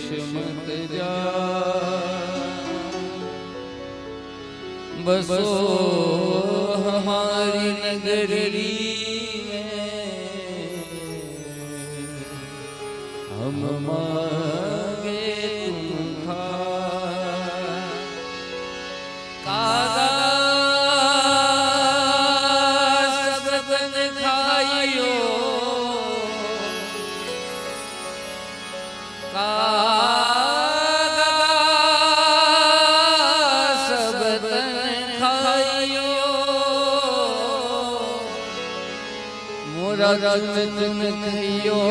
देश मत जा बसो हमारी नगरी में हम मांगे तुम कागा सब बन खाइयो रतन कहियो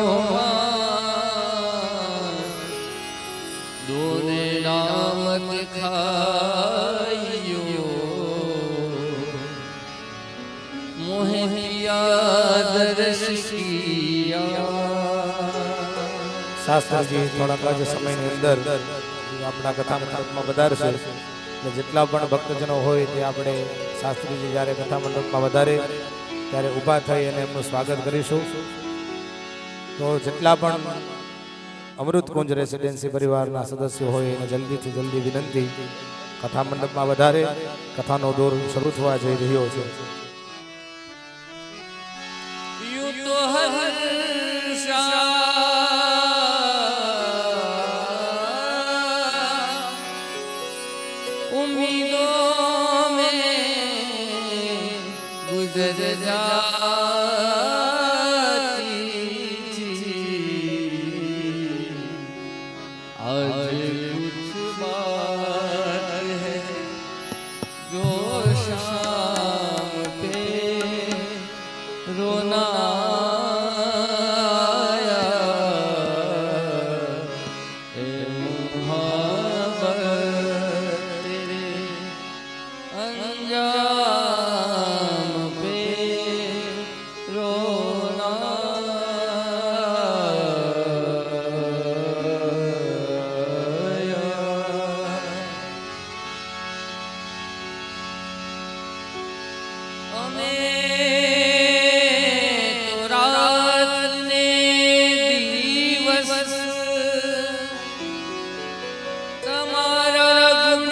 दोने नामक खाइयो मोहिया दर्श किया। शास्त्री जी थोड़ा ज समय अंदर अपना कथा मंडप में વધારશે એટલે જેટલા પણ ભક્તજનો હોય તે આપણે શાસ્ત્રીજી જ્યારે કથા મંડપમાં વધારે ત્યારે ઊભા થઈ અને એમનું સ્વાગત કરીશું। તો જેટલા પણ અમૃત કુંજ રેસિડેન્સી પરિવારના સદસ્યો હોય એને જલ્દીથી જલ્દી વિનંતી કથા મંડપમાં વધારે કથાનો દોર શરૂ થવા જઈ રહ્યો છે। उम्मीदों में गुजर जाती थी आज कुछ बात है जो शाम पे रोना आया ए अंजाम पे रोना हमें तो रात ने दिवस तुम्हारा गुण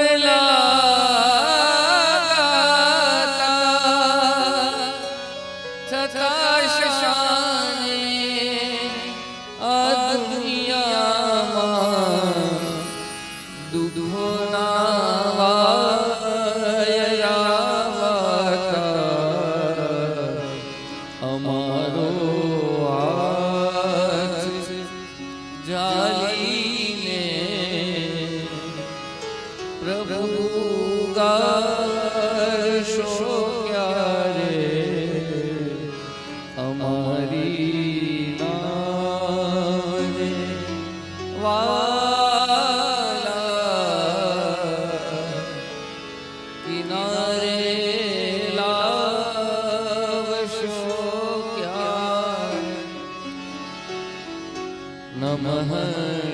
नमः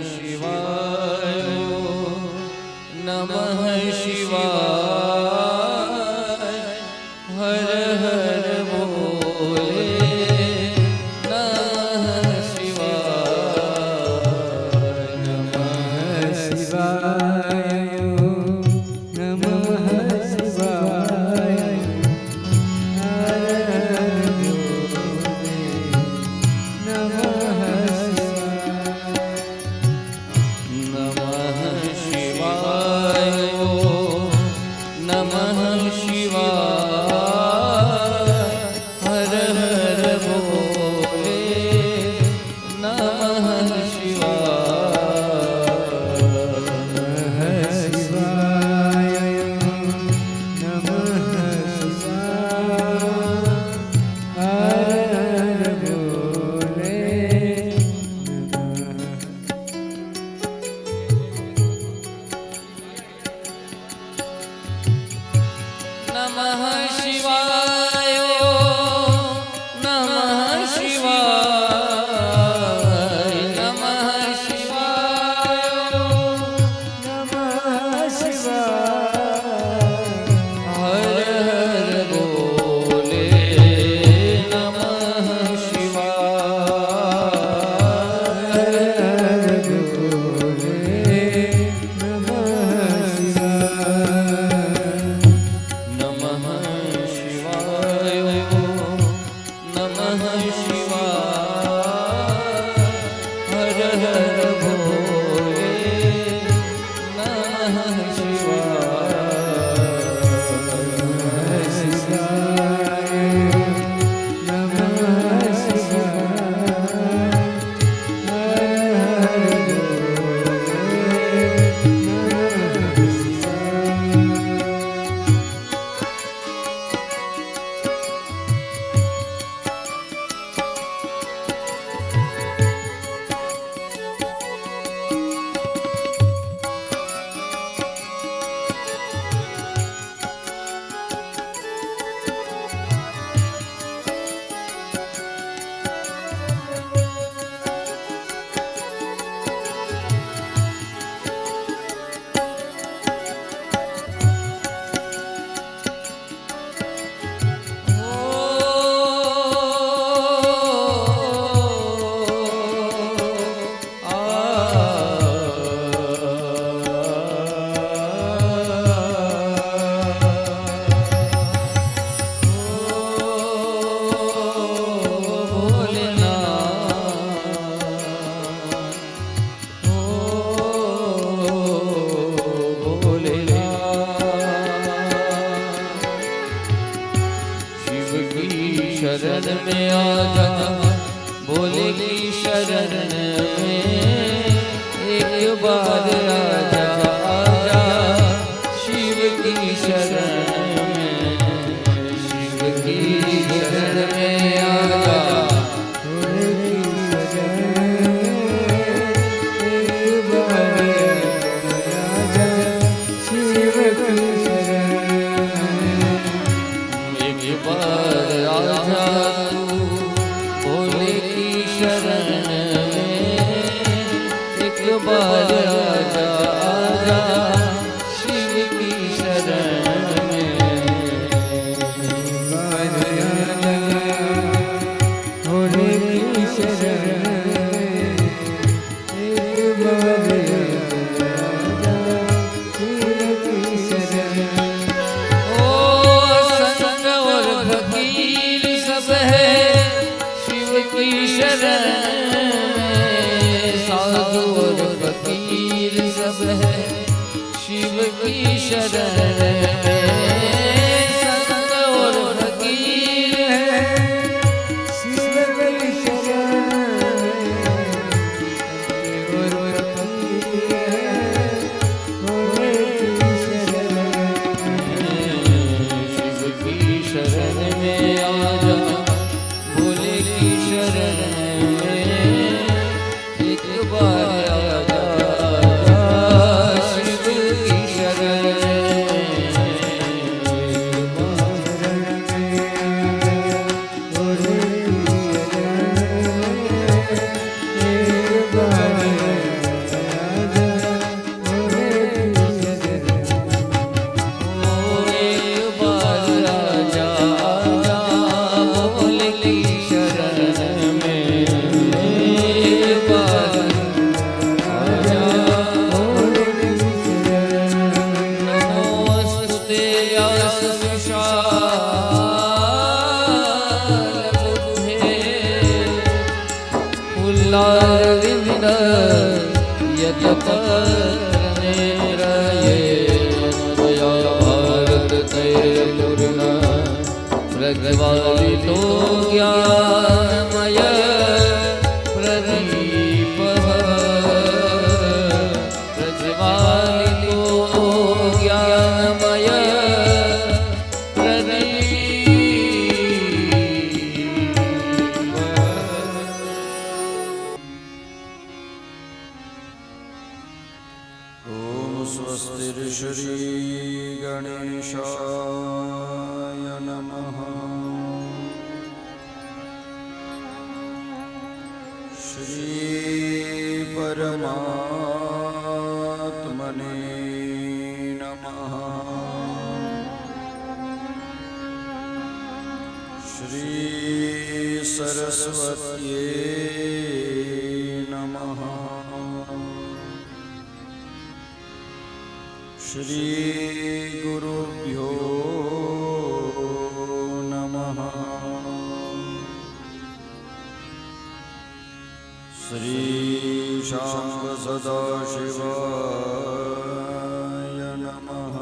शिवाय नमः शिवाय हर हर बोले नमः शिवाय नमः शिवाय नमः शिवाय हर हर बोले नमः आजा, भोले की शरण में एक बार आजा आजा, शिव की शरण में, शिव की शरण में आजा, भोले की शरण एक बार आजा, शिव की एक बार आजा तू, भोले की शरण में एक बार आजा आजा, शिव की शरण में भोले की शरण एक बार आजा, शिव की शरण। की शरण में, साधु और फकीर सब है शिव की शरण में, संत और फकीर है शिव की शरण में, और फकीर है भोले की शरण में, शिव की शरण में आजा, भोले की शरण में एक बार आजा, शिव की शरण में एक बार आजा, भोले की शरण में एक बार आजा, भोले की शरण में एक बार आजा आजा, भोले की शरण में एक बार आजा, भोले की शरण। नमोस्तुते व्यास विशाल बुद्धे, फुल्लारविंद यतपत्रनेत्रये, दया भारत तैर्पूर्ण प्रज्वालितो ज्ञानमय प्रदीपः, प्रज्वालितो ज्ञानमय प्रदीपः। ओम स्वस्ति श्री गणेशाय नमः। श्री परमात्मने नमः। श्री सरस्वत्यै नमः। श्री गुरुभ्यो नमः। श्री शांब सदाशिवाय नमः।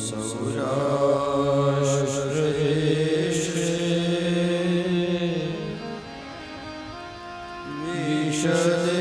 સૌરાષ્ટ્ર દેશે વિશદે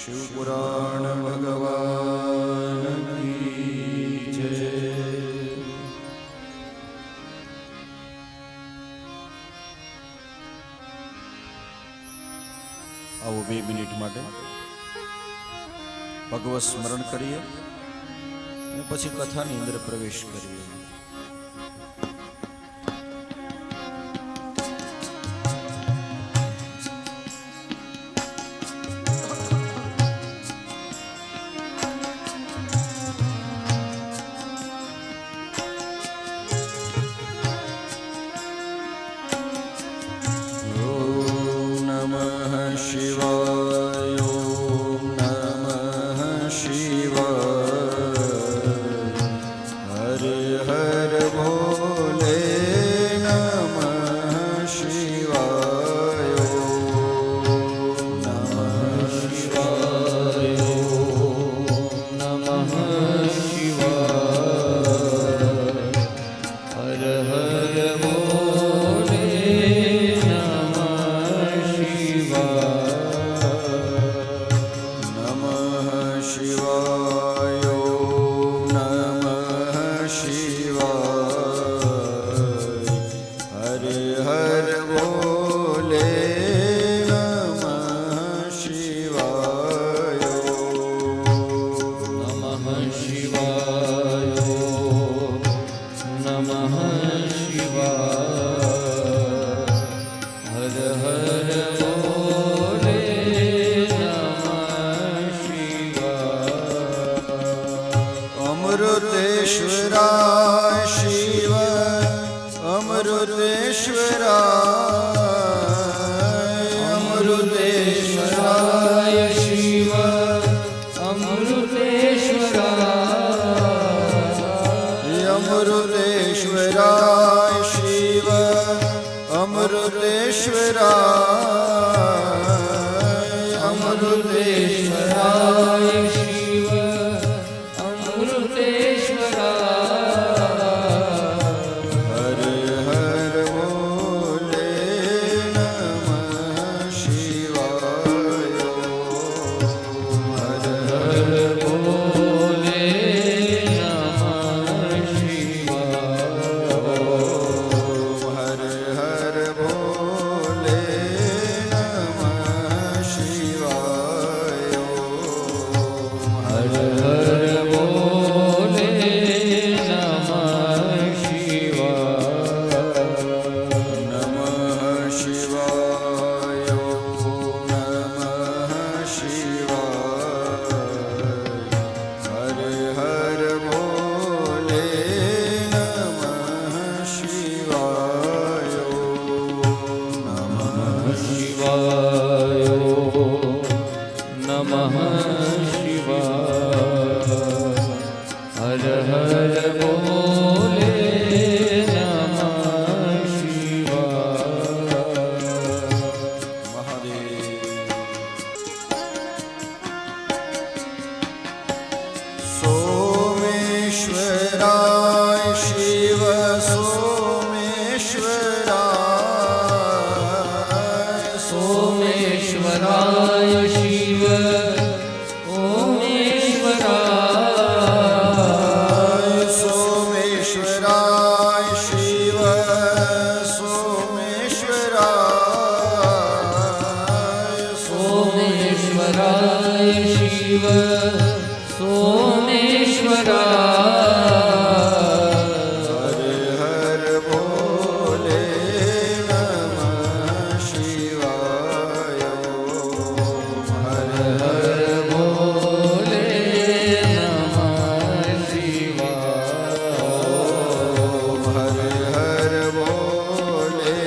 શિવપુરાણ ભગવાન કી જય. આવો 2 મિનિટ માટે ભગવત સ્મરણ કરીએ અને પછી કથાની અંદર પ્રવેશ કરીએ. અમૃતેશ્વરાય શિવ અમૃતેશ્વરાય અમૃતેશ્વરાય શિવ અમૃતેશ્વરાય અમૃતેશ્વરાય શિવ અમૃતેશ્વરાય અમૃતેશ્વરાય શિવ અમૃતેશ્વરાય હર હર બોલે નમઃ શિવાય હર હર બોલે નમઃ શિવાય હર હર બોલે નમઃ શિવાય હર હર બોલે નમઃ શિવાય નમઃ શિવાય નમઃ શિવાય હર હર બોલે નમઃ શિવાય નમઃ શિવાય નમઃ શિવાય હર હર બોલે નમઃ શિવાય મહાદેવ સોમેશ્વરાય શિવ સોમેશ્વરાય સોમેશ્વરાય શિવ ઓમેશ્વરાય સોમેશ્વરાય શિવ સોમેશ્વરાય સોમેશ્વરાય શિવ સોમેશ્વરાય હર હર બોલે નમઃ શિવાય હર હર બોલે નમઃ શિવાય હર હર બોલે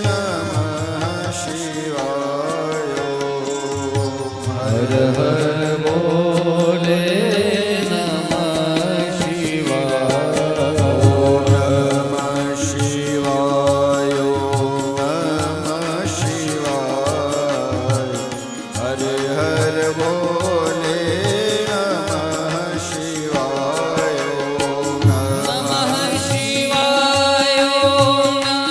નમઃ શિવાય હર હર બોલે નમઃ શિવાય નમઃ શિવાય નમઃ શિવાય હર હર બોલે નમઃ શિવાય નમઃ શિવાય નમઃ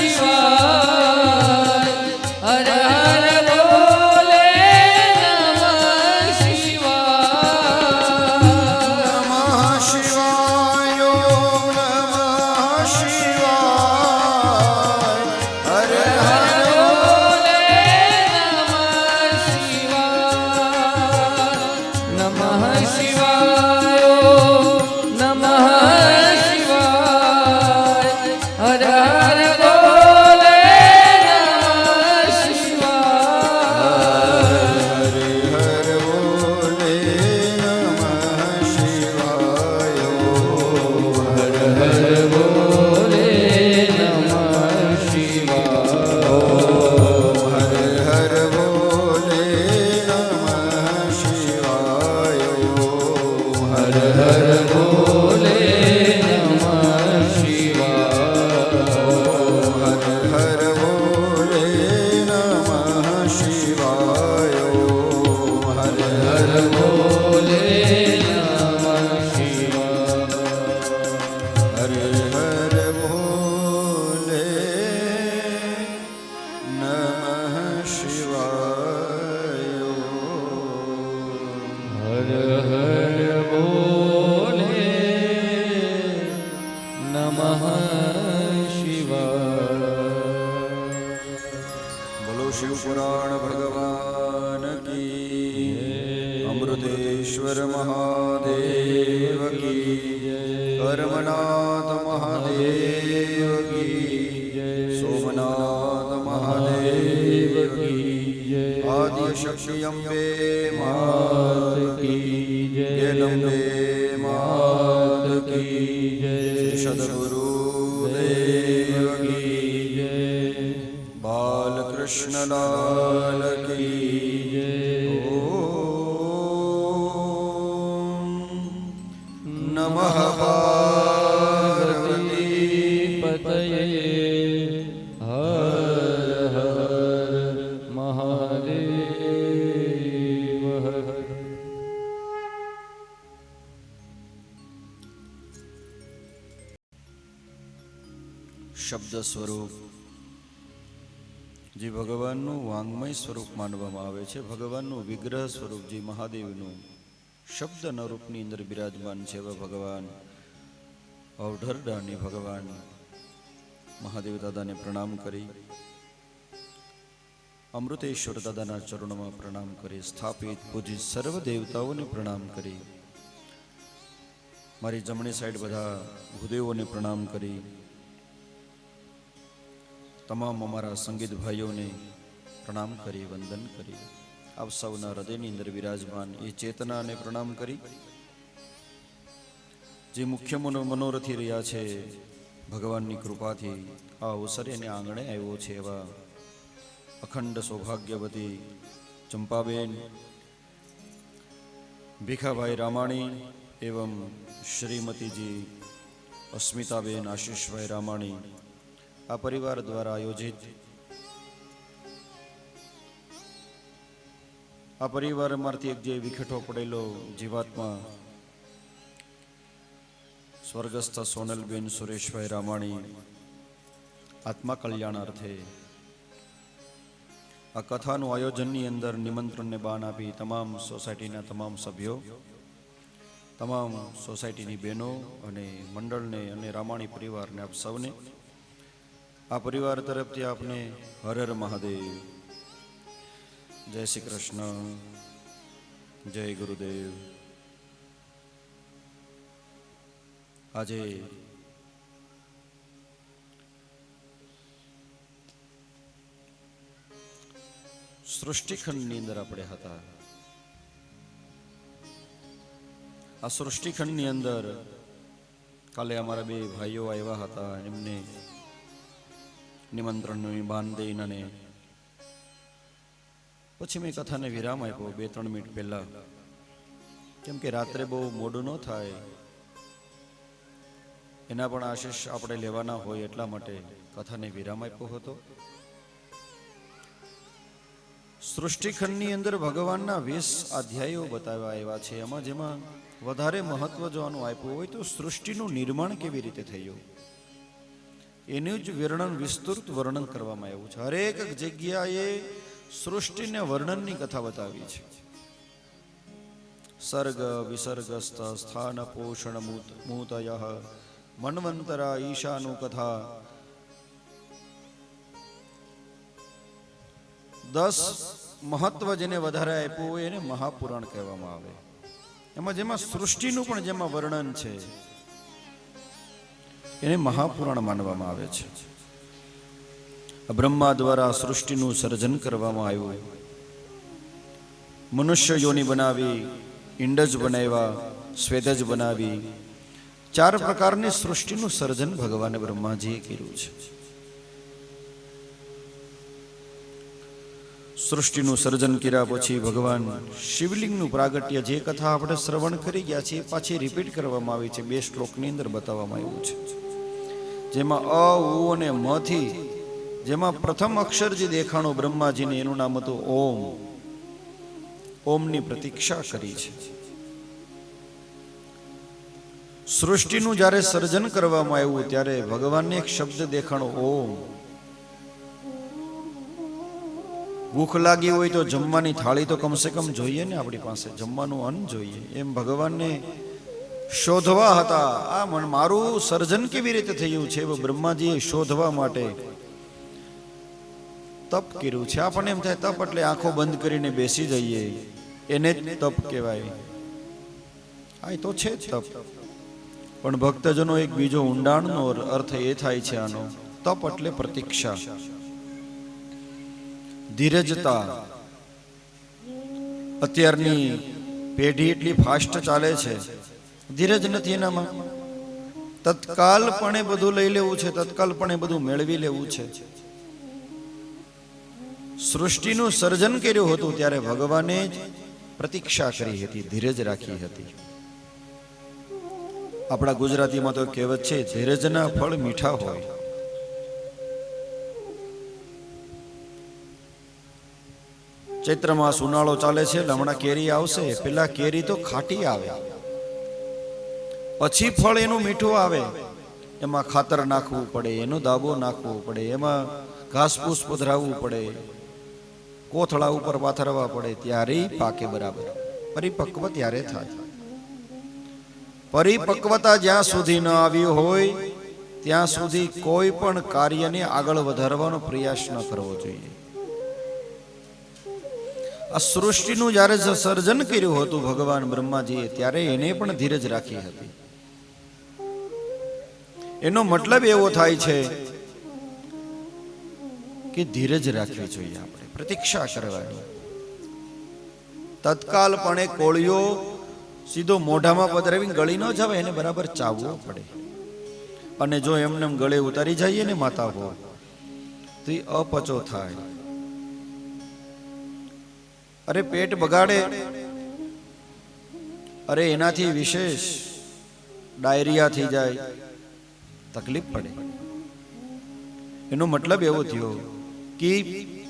શિવાય હર હર બોલે નમઃ શિવાય નમઃ શિવાય નમઃ શિવાય હર હર બોલે નમઃ શિવાય નમઃ શિવાય નમઃ શિવાય હર હર બોલે નમઃ શિવાય હર બોલે નમઃ શિવાય હર હર બોલે નમઃ શિવાય હર હર બોલે નમઃ શિવાય હર હર બોલે નમઃ શિવાય હર હર બોલે નમઃ શિવાય હર હર બોલે નમઃ શિવાય હર હર બોલે નમઃ શિવાય હર હર બોલે નમઃ શિવાય બોલો શિવ પુરાણ ભગવાન કી અમૃતેશ્વર મહાદેવ કી કર્મનાથ મહાદેવ કી સોમનાથ મહાદેવ કી આદિ શક્તિ અંબે માત કી જગદંબે માત કી જય શ્રી સદગુરુદેવ કી જય બાલકૃષ્ણલાલ કી જય ઓમ નમઃ પાર્વતી પતયે હર હર મહાદેવ હર. શબ્દ સ્વરૂપ જે ભગવાનનું વાંગમય સ્વરૂપ માનવામાં આવે છે, ભગવાનનું વિગ્રહ સ્વરૂપ જે મહાદેવનું શબ્દના રૂપની અંદર બિરાજમાન છે, એવા ભગવાન અવઢરડાની ભગવાન મહાદેવ દાદાને પ્રણામ કરી, અમૃતેશ્વર દાદાના ચરણોમાં પ્રણામ કરી, સ્થાપિત પૂજિત સર્વ દેવતાઓને પ્રણામ કરી, મારી જમણી સાઈડ બધા ભૂદેવોને પ્રણામ કરી, તમામ અમારા સંગીત ભાઈઓને પ્રણામ કરી, વંદન કરી, આપ સૌના હૃદયની અંદર વિરાજમાન એ ચેતનાને પ્રણામ કરી, જે મુખ્ય મનોરથી રહ્યા છે ભગવાનની કૃપાથી આ અવસરે એને આંગણે આવ્યો છે એવા અખંડ સૌભાગ્યવતી ચંપાબેન, ભીખાભાઈ રામાણી એવં શ્રીમતીજી અસ્મિતાબેન આશીષભાઈ રામાણી, આ પરિવાર દ્વારા આયોજિત આ પરિવારમાંથી એક જે વિખેટો પડેલો જીવાત્મા સ્વર્ગસ્થ સોનલબેન સુરેશભાઈ રામાણી આત્મા કલ્યાણ અર્થે આ કથાનું આયોજનની અંદર નિમંત્રણને બાન આપી તમામ સોસાયટીના તમામ સભ્યો, તમામ સોસાયટીની બહેનો અને મંડળને અને રામાણી પરિવારને આપ સૌને આ પરિવાર તરફથી આપને હર હર મહાદેવ, જય શ્રી કૃષ્ણ, જય ગુરુદેવ. આજે સૃષ્ટિખંડની અંદર આપણે હતા. આ સૃષ્ટિખંડની અંદર કાલે અમારા બે ભાઈઓ આવ્યા હતા, એમને નિમંત્રણનું બાન દઈને અને પછી મેં કથાને વિરામ આપ્યો 2-3 મિનિટ પહેલા, કેમ કે રાત્રે બહુ મોડું ન થાય, એના પણ આશીષ આપણે લેવાના હોય એટલા માટે કથાને વિરામ આપ્યો હતો. સૃષ્ટિખંડની અંદર ભગવાનના 20 અધ્યાયો બતાવ્યા આવ્યા છે. એમાં જેમાં વધારે મહત્વ જો આનું આપ્યું હોય તો સૃષ્ટિનું નિર્માણ કેવી રીતે થયું એનું જ વર્ણન, વિસ્તૃત વર્ણન કરવામાં આવ્યું છે. હરેક જગ્યાએ સૃષ્ટિને વર્ણનની કથા બતાવી છે. સર્ગ વિસર્ગસ્થ સ્થાન પોષણ મૂતય મન્વંતરા ઈશાનું કથા 10 મહત્વ જેને વધારે આપ્યું હોય એને મહાપુરાણ કહેવામાં આવે. એમાં જેમાં સૃષ્ટિનું પણ જેમાં વર્ણન છે એને મહાપુરાણ માનવામાં આવે છે. બ્રહ્મા દ્વારા સૃષ્ટિનું સર્જન કરવામાં આવ્યું. મનુષ્ય યોનિ બનાવી, ઈંડજ બનાવ્યા, સ્વેદજ બનાવી, 4 પ્રકારની સૃષ્ટિનું સર્જન ભગવાને બ્રહ્માજીએ કર્યું છે. સૃષ્ટિનું સર્જન કર્યા પછી ભગવાન શિવલિંગનું પ્રાગટ્ય, જે કથા આપણે શ્રવણ કરી ગયા છીએ પાછી રિપીટ કરવામાં આવી છે, 2 શ્લોકની અંદર બતાવવામાં આવ્યું છે. જેમાં અ ઉ અને મ થી જેમાં પ્રથમ અક્ષર જે દેખાણો બ્રહ્માજીને એનું નામ હતું ઓમ. ઓમની પ્રતીક્ષા કરી છે. સૃષ્ટિનું જ્યારે સર્જન કરવામાં આવ્યું ત્યારે ભગવાનને એક શબ્દ દેખાણો ઓમ. ભૂખ લાગી હોય તો જમવાની થાળી તો કમસે કમ જોઈએ ને, આપણી પાસે જમવાનું અન્ન જોઈએ. એમ ભગવાનને શોધવા હતા આ મારું સર્જન કેવી રીતે થયું છે બ્રહ્માજીએ શોધવા માટે તપ કર્યું છે. આપણને એમ થાય તપ એટલે આંખો બંધ કરીને બેસી જઈએ, એને જ તપ કહેવાય. આ તો છે જ તપ, પણ ભક્તજનો એક બીજો ઊંડાણનો અર્થ એ થાય છે આનો. તપ એટલે પ્રતીક્ષા, ધીરજતા. અત્યારની પેઢી એટલી ફાસ્ટ ચાલે છે, ધીરજ નથી એનામાં. તત્કાલપણે બધું લઈ લેવું છે, તત્કાલપણે બધું મેળવી લેવું છે. સૃષ્ટિનું સર્જન કર્યું હતું ત્યારે ભગવાને જ પ્રતીક્ષા કરી હતી, ધીરજ રાખી હતી. આપણા ગુજરાતીમાં તો કહેવત છે, ધીરજના ફળ મીઠા હોય. ચૈત્રમાં ઉનાળો ચાલે છે એટલે હમણાં કેરી આવશે, પેલા કેરી તો ખાટી આવે, પછી ફળ એનું મીઠું આવે. એમાં ખાતર નાખવું પડે, એનો દાબો નાખવો પડે, એમાં ઘાસપૂસ પધરાવવું પડે, કોથળા ઉપર પાથરવા પડે, ત્યારે પાકે બરાબર. પરિપક્વ ત્યારે થાય. પરિપક્વતા જ્યાં સુધી ન આવી હોય ત્યાં સુધી કોઈ પણ કાર્યને આગળ વધારવાનો પ્રયાસ ન કરવો જોઈએ. આ સૃષ્ટિનું જ્યારે સર્જન કર્યું હતું ભગવાન બ્રહ્માજીએ, ત્યારે એને પણ ધીરજ રાખી હતી. એનો મતલબ એવો થાય છે કે ધીરજ રાખવી જોઈએ, આપણે પ્રતીક્ષા કરવાની. તત્કાલપણે કોળિયો સીધો મોઢામાં પધરાવીને ગળી ન જવાય, એને બરાબર ચાવવો પડે. અને જો એમને ગળે ઉતારી જઈએ ને માતા હો તો એ અપચો થાય. અરે પેટ બગાડે, અરે એનાથી વિશેષ ડાયરિયા થઈ જાય, તકલીફ પડે. એનો મતલબ એવો થયો કે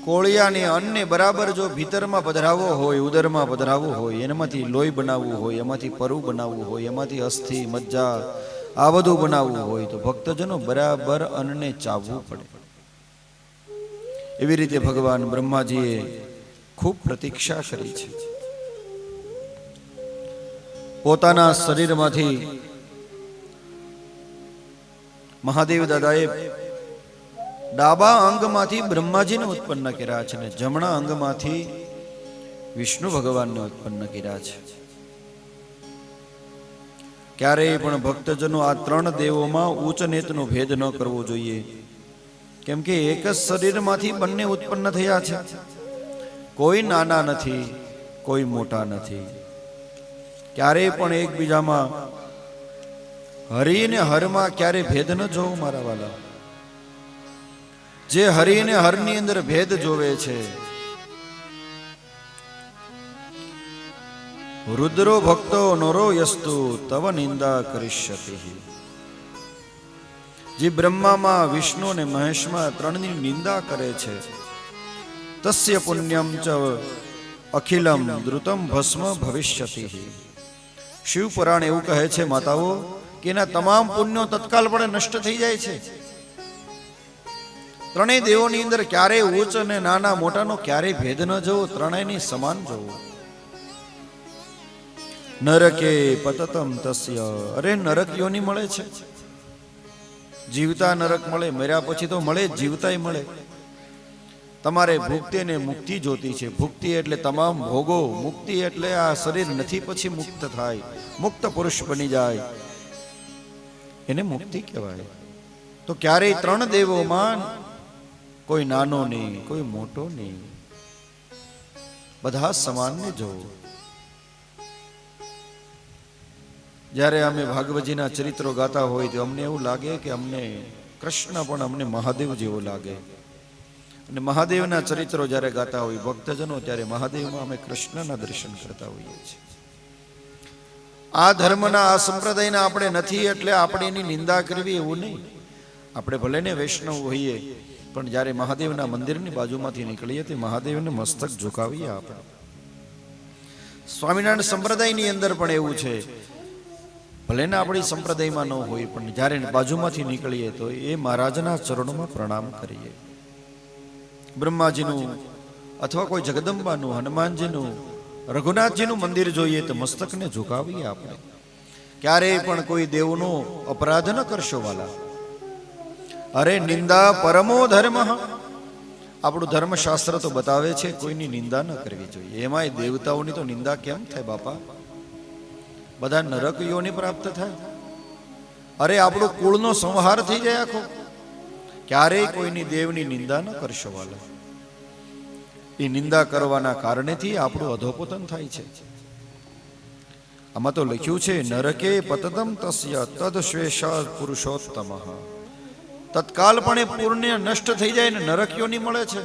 કોળિયાને અન્નને બરાબર જો ભીતરમાં પધરાવવો હોય, ઉદરમાં પધરાવવું હોય, એનામાંથી લોહી બનાવવું હોય, એમાંથી પરુ બનાવવું હોય, એમાંથી અસ્થિ મજ્જા આ બધું બનાવવું હોય તો ભક્તજનો બરાબર અન્નને ચાવવું પડે. એવી રીતે ભગવાન બ્રહ્માજીએ ખૂબ પ્રતીક્ષા કરી છે. પોતાના શરીરમાંથી મહાદેવ દાદાએ ડાબા અંગમાંથી બ્રહ્માજીને ઉત્પન્ન કર્યા છે અને જમણા અંગમાંથી વિષ્ણુ ભગવાનને ઉત્પન્ન કર્યા છે. ક્યારેય પણ ભક્તજનો આ ત્રણ દેવોમાં ઉચ્ચ નીચનો ભેદ ન કરવો જોઈએ, કેમ કે એક જ શરીરમાંથી બંને ઉત્પન્ન થયા છે. કોઈ નાના નથી, કોઈ મોટા નથી. ક્યારેય પણ એકબીજામાં હરિ ને હરમાં ક્યારે ભેદ ન જોવો મારા વાલા. જે હરિ ને હરની અંદર ભેદ જોવે છે, રુદ્રો ભક્તો નરો યસ્તુ તવ નિંદા કરિષ્યતિ. જે બ્રહ્મામાં, વિષ્ણુ અને મહેશમાં ત્રણની નિંદા કરે છે, તસ્ય પુણ્યમ ચ અખિલમ દ્રુતમ ભસ્મ ભવિષ્યતિ. શિવ પુરાણ એવું કહે છે માતાઓ કે એના તમામ પુણ્યો તત્કાલપણે નષ્ટ થઈ જાય છે. ત્રણેય દેવોની અંદર ક્યારેય ઉચ્ચ અને નાના મોટાનો ક્યારેય ભેદ ન જોવો, ત્રણેયની સમાન જોવો. નરકે પતતમ તસ્ય. અરે નરક યોની મળે છે, જીવતા નરક મળે, મર્યા પછી તો મળે, જીવતાય મળે. તમારે ભુક્તિ અને મુક્તિ જોતી છે. ભુક્તિ એટલે તમામ ભોગો, મુક્તિ એટલે આ શરીર નથી પછી મુક્ત થાય, મુક્ત પુરુષ બની જાય, એને મુક્તિ કહેવાય. તો ક્યારેય ત્રણ દેવોમાં કોઈ નાનો નહીં, કોઈ મોટો નહીં, બધા સમાનને જોવો. જ્યારે અમે ભાગવતજીના ચરિત્રો ગાતા હોય તો અમને એવું લાગે કે અમને કૃષ્ણ પણ અમને મહાદેવ જેવો લાગે. અને મહાદેવના ચરિત્રો જ્યારે ગાતા હોય ભક્તજનો, ત્યારે મહાદેવમાં અમે કૃષ્ણના દર્શન કરતા હોઈએ છીએ. આ ધર્મના, આ સંપ્રદાયના આપણે નથી એટલે આપણે એની નિંદા કરવી એવું નહીં. આપણે ભલે ને વૈષ્ણવ હોઈએ, પણ જ્યારે મહાદેવના મંદિરની બાજુમાંથી નીકળીએ તે મહાદેવને મસ્તક ઝુકાવીએ. આપણે સ્વામિનારાયણ સંપ્રદાયની અંદર પણ એવું છે, ભલે ને આપણી સંપ્રદાયમાં ન હોય, પણ જ્યારે બાજુમાંથી નીકળીએ તો એ મહારાજના ચરણોમાં પ્રણામ કરીએ. બ્રહ્માજીનું અથવા કોઈ જગદંબાનું, હનુમાનજીનું, રઘુનાથજીનું મંદિર જોઈએ તો મસ્તકને ઝુકાવીએ. આપણે ક્યારેય પણ કોઈ દેવનો અપરાધ ન કરશો વાલા. અરે નિંદા પરમો ધર્મ. આપણું ધર્મશાસ્ત્ર તો બતાવે છે કોઈની નિંદા ન કરવી જોઈએ. એમાંય દેવતાઓની તો નિંદા કેમ થાય બાપા? બધા નરક યોની પ્રાપ્ત થાય. અરે આપણું કુળનો સંહાર થઈ જાય આખો. ક્યારેય કોઈની દેવની નિંદા ન કરશો વાલા. એ નિંદા કરવાના કારણેથી આપણું અધોપતન થાય છે. આમાં તો લખ્યું છે નરકે પતતમ તસ્ય તદ શ્વેષા પુરુષોત્તમ. તત્કાલપણે પુણ્ય નષ્ટ થઈ જાય ને નરક યોની મળે છે.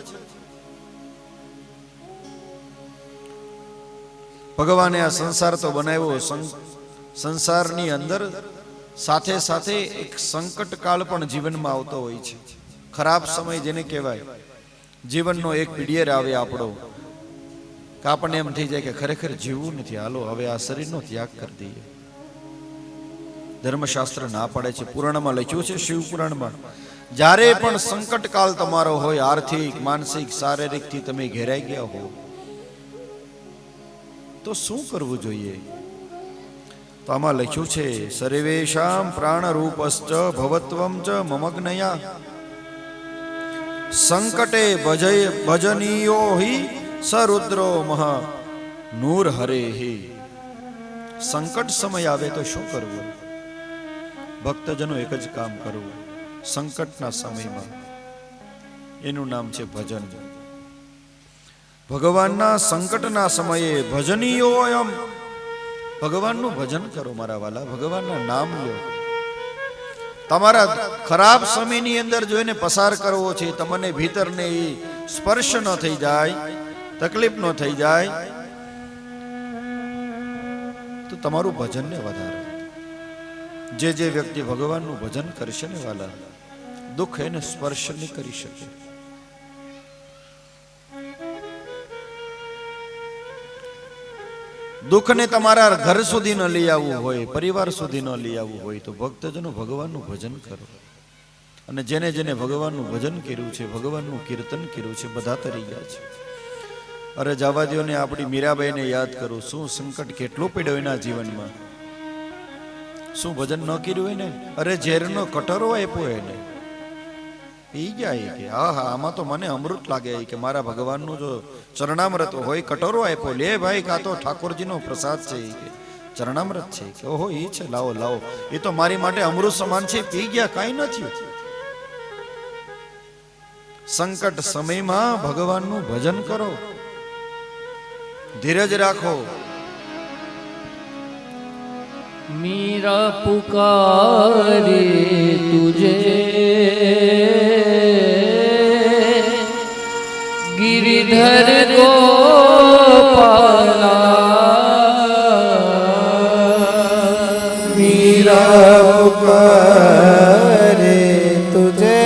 ભગવાને આ સંસાર તો બનાવ્યો, સંસારની અંદર સાથે સાથે એક સંકટ કાળ પણ જીવનમાં આવતો હોય છે. ખરાબ સમય જેને કહેવાય, જીવનનો એક પીડિયર આવે આપણો, કે આપણને એમ થઈ જાય કે ખરેખર જીવવું નથી, હાલો હવે આ શરીરનો ત્યાગ કરી દઈએ. ધર્મશાસ્ત્ર ના પાડે છે. પુરાણમાં લખ્યું છે, શિવ પુરાણમાં, જ્યારે પણ સંકટ કાળ તમારો હોય, આર્થિક, માનસિક, શારીરિકથી તમે ઘેરાઈ ગયા હો, તો શું કરવું જોઈએ? તો આમાં લખ્યું છે સર્વેષામ પ્રાણ રૂપશ્ચ ભવત્વમ ચ મમગ્નયા સંકટે ભજનીયો હિ સરુદ્રો મહા નૂર હરે હે. સંકટ સમય આવે તો શું કરવું? ભક્તજનો એક જ કામ કરવું સંકટના સમયમાં, એનું નામ છે ભજન. ભગવાનના સંકટના સમયે ભજનીયોયમ, ભગવાનનું ભજન કરો મારા વાલા, ભગવાનના નામ લો. તમારા ખરાબ સમયની અંદર જોઈને પસાર કરવો છે, તમને ભીતરને સ્પર્શ ન થઈ જાય, તકલીફ ન થઈ જાય, તો તમારું ભજનને વધારો. જે વ્યક્તિ ભગવાનનું ભજન કરશે ને વાલા, દુઃખ એને સ્પર્શ નહીં કરી શકે. દુઃખને તમારા ઘર સુધી ન લઈ આવવું હોય, પરિવાર સુધી ન લઈ આવવું હોય, તો ભક્તજનો ભગવાનનું ભજન કરો. અને જેને જેને ભગવાનનું ભજન કર્યું છે, ભગવાનનું કીર્તન કર્યું છે, બધા તરી ગયા છે. અરે જવા દો ને, આપણી મીરાબાઈને યાદ કરું, શું સંકટ કેટલું પડ્યો એના જીવનમાં, શું ભજન ન કર્યું એને? અરે ઝેરનો કટોરો આપ્યો એને, પી ગયા કે હા હા આમાં તો મને અમૃત લાગે કે મારા ભગવાનનું જો ચરણામૃત હોય. કટોરો આપ્યો, લે ભાઈ, કા તો ઠાકોરજીનો પ્રસાદ છે કે ચરણામૃત છે કે ઓહો એ છે, લાવો લાવો, એ તો મારી માટે અમૃત સમાન છે. પી ગયા, કાંઈ ન થયું. સંકટ સમયમાં ભગવાનનું ભજન કરો, ધીરજ રાખો. मीरा पुकारे तुझे गिरिधर गोपाला, मीरा पुकारे तुझे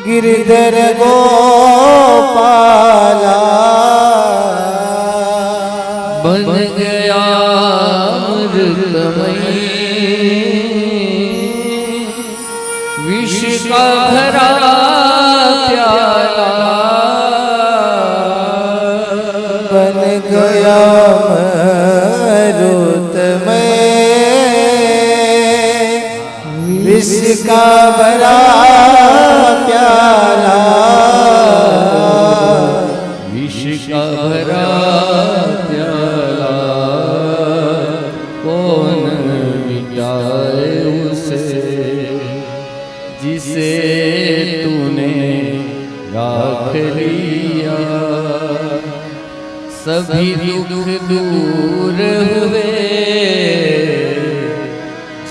गिरिधर गोपाला, बन गया अमृतमयी विष का भरा प्याला, बन गया अमृतमय विष का भरा प्याला, विष का भरा प्याला कौन मिटाए उसे जिसे तूने राख लिया. सभी दुख दूर हुए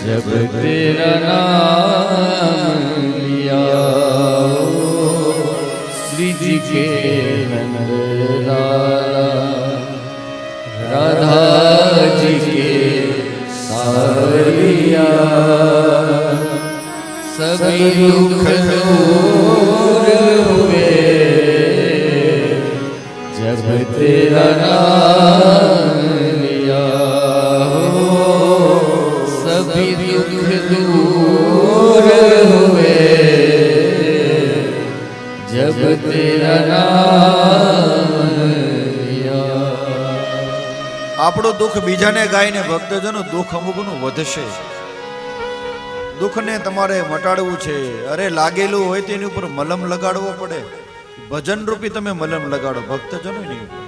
जब तेरा नाम लिया. श्री जी के नंद लाला, राधा जी के सावरिया, सभी दुख दूर हुए जब तेरा नाम लिया. सभी दुख दूर हुए जब तेरा नाम लिया. આપણું દુઃખ બીજાને ગાઈને ભક્તજનો દુઃખ અમુકનું વધશે. દુઃખને તમારે મટાડવું છે. અરે લાગેલું હોય તેની ઉપર મલમ લગાડવો પડે. ભજન રૂપી તમે મલમ લગાડો ભક્તજનો ની ઉપર.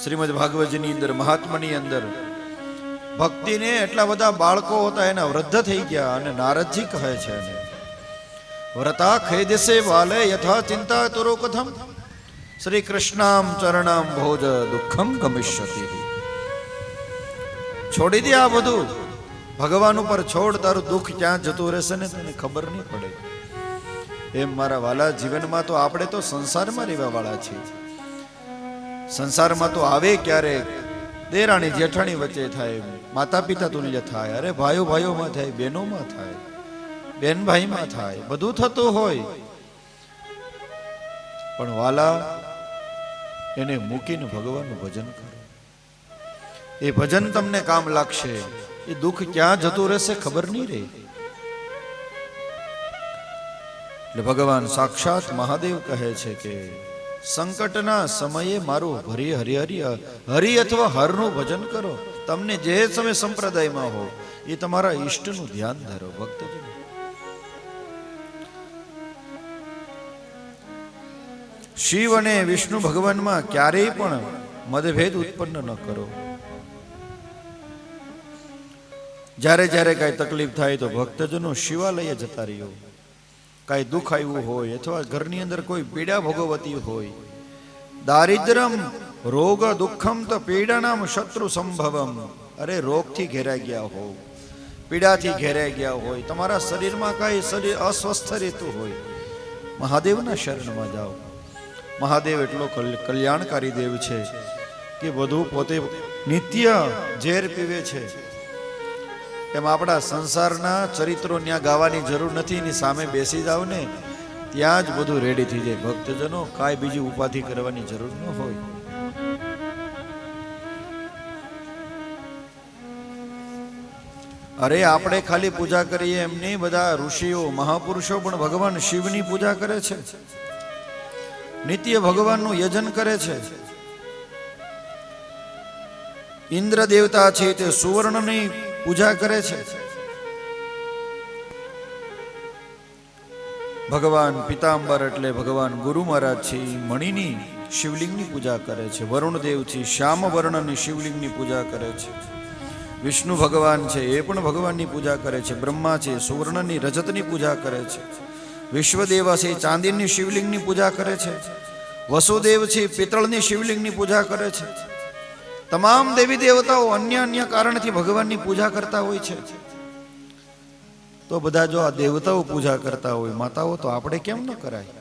શ્રીમદ ભાગવતની અંદર, મહાત્માની અંદર ભક્તિને એટલા બધા બાળકો હતા, એના વૃદ્ધ થઈ ગયા, અને નારદજી કહે છે એને વ્રતા ખેદસે વાલે યથા ચિંતા તરો કથમ. શ્રી કૃષ્ણામ ચરણામ ભોજ દુઃખમ ગમિષ્યતિ. છોડી દે આ બધું, ભગવાન ઉપર છોડ, તારું દુઃખ ક્યાં જતું રહેશે ને તને ખબર નહીં પડે. એમ મારા વાલા, જીવનમાં તો આપણે તો સંસારમાં રહેવા વાળા છીએ. સંસારમાં તો આવે ક્યારેક દેરાણી જેઠાણી વચ્ચે થાય, માતા પિતા તુલ્ય થાય, અરે ભાઈઓ ભાઈઓમાં થાય, બહેનોમાં થાય, બેન ભાઈમાં થાય, બધું થતું હોય. પણ વાલા, એને મૂકીને ભગવાનનું ભજન કરો. એ ભજન તમને કામ લાગશે. એ દુઃખ ક્યાં જતું રહેશે ખબર નહીં રહે. એટલે ભગવાન સાક્ષાત મહાદેવ કહે છે કે સંકટના સમયે મારું હરિ અથવા હરનું ભજન કરો. તમને જે સમય સંપ્રદાયમાં હો એ તમારા ઈષ્ટનું ધ્યાન ધરો. ભક્તજનો, શિવ અને વિષ્ણુ ભગવાનમાં ક્યારેય પણ મતભેદ ઉત્પન્ન ન કરો. જ્યારે જ્યારે કાંઈ તકલીફ થાય તો ભક્તજનો શિવાલય જતા રહ્યો. કાંઈ દુઃખ આવ્યું હોય અથવા ઘરની અંદર કોઈ પીડા ભોગવતી હોય, દારિદ્રમ રોગ દુઃખમ તો પીડાનામ શત્રુ સંભવમ. અરે રોગથી ઘેરાઈ ગયા હો, પીડાથી ઘેરાઈ ગયા હોય, તમારા શરીરમાં કાંઈ શરીર અસ્વસ્થ રહેતું હોય, મહાદેવના શરણમાં જાઓ. મહાદેવ એટલો કલ્યાણકારી દેવ છે કે બધું પોતે નિત્ય ઝેર પીવે છે. એમ આપણા સંસારના ચરિત્રો ત્યાં ગાવાની જરૂર નથી. એની સામે બેસી જાવ ને ત્યાં જ બધું રેડી થઈ જાય. ભક્તજનો, કાંઈ બીજી ઉપાધિ કરવાની જરૂર ન હોય. અરે આપણે ખાલી પૂજા કરીએ એમ નહીં, બધા ઋષિઓ મહાપુરુષો પણ ભગવાન શિવની પૂજા કરે છે, નિત્ય ભગવાનનું યજન કરે છે. ઇન્દ્ર દેવતા છે તે સુવર્ણની પૂજા કરે છે. ભગવાન પિતાંબર એટલે ભગવાન ગુરુ મહારાજ છે, મણિની શિવલિંગની પૂજા કરે છે. વરુણ દેવ છે, શ્યામ વર્ણની શિવલિંગની પૂજા કરે છે. વિષ્ણુ ભગવાન છે, એ પણ ભગવાનની પૂજા કરે છે. બ્રહ્મા છે, સુવર્ણની રજતની પૂજા કરે છે. વિશ્વદેવ છે, ચાંદીની શિવલિંગની પૂજા કરે છે. વસુદેવ છે, પિત્તળની શિવલિંગની પૂજા કરે છે. તમામ દેવી દેવતાઓ અન્ય કારણથી ભગવાનની પૂજા કરતા હોય છે. તો બધા જો આ દેવતાઓ પૂજા કરતા હોય, માતાઓ, તો આપણે કેમ ન કરાય?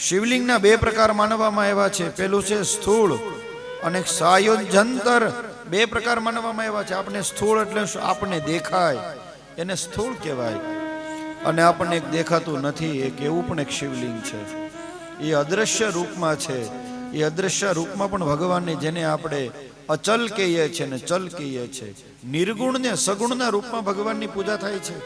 શિવલિંગના બે પ્રકાર માનવામાં આવ્યા છે. પેલું છે સ્થૂળ અને સાયોજંતર. બે પ્રકાર માનવામાં આવ્યા છે. આપણે સ્થૂળ એટલે આપણને દેખાય, એને સ્થૂળ કહેવાય. અને આપણને દેખાતું નથી, એક એવું પણ એક શિવલિંગ છે. એ અદ્રશ્ય રૂપમાં છે. એ અદ્રશ્ય રૂપમાં પણ ભગવાનને, જેને આપણે અચલ કહીએ છીએ ને ચલ કહીએ છીએ, નિર્ગુણ ને સગુણના રૂપમાં ભગવાનની પૂજા થાય છે.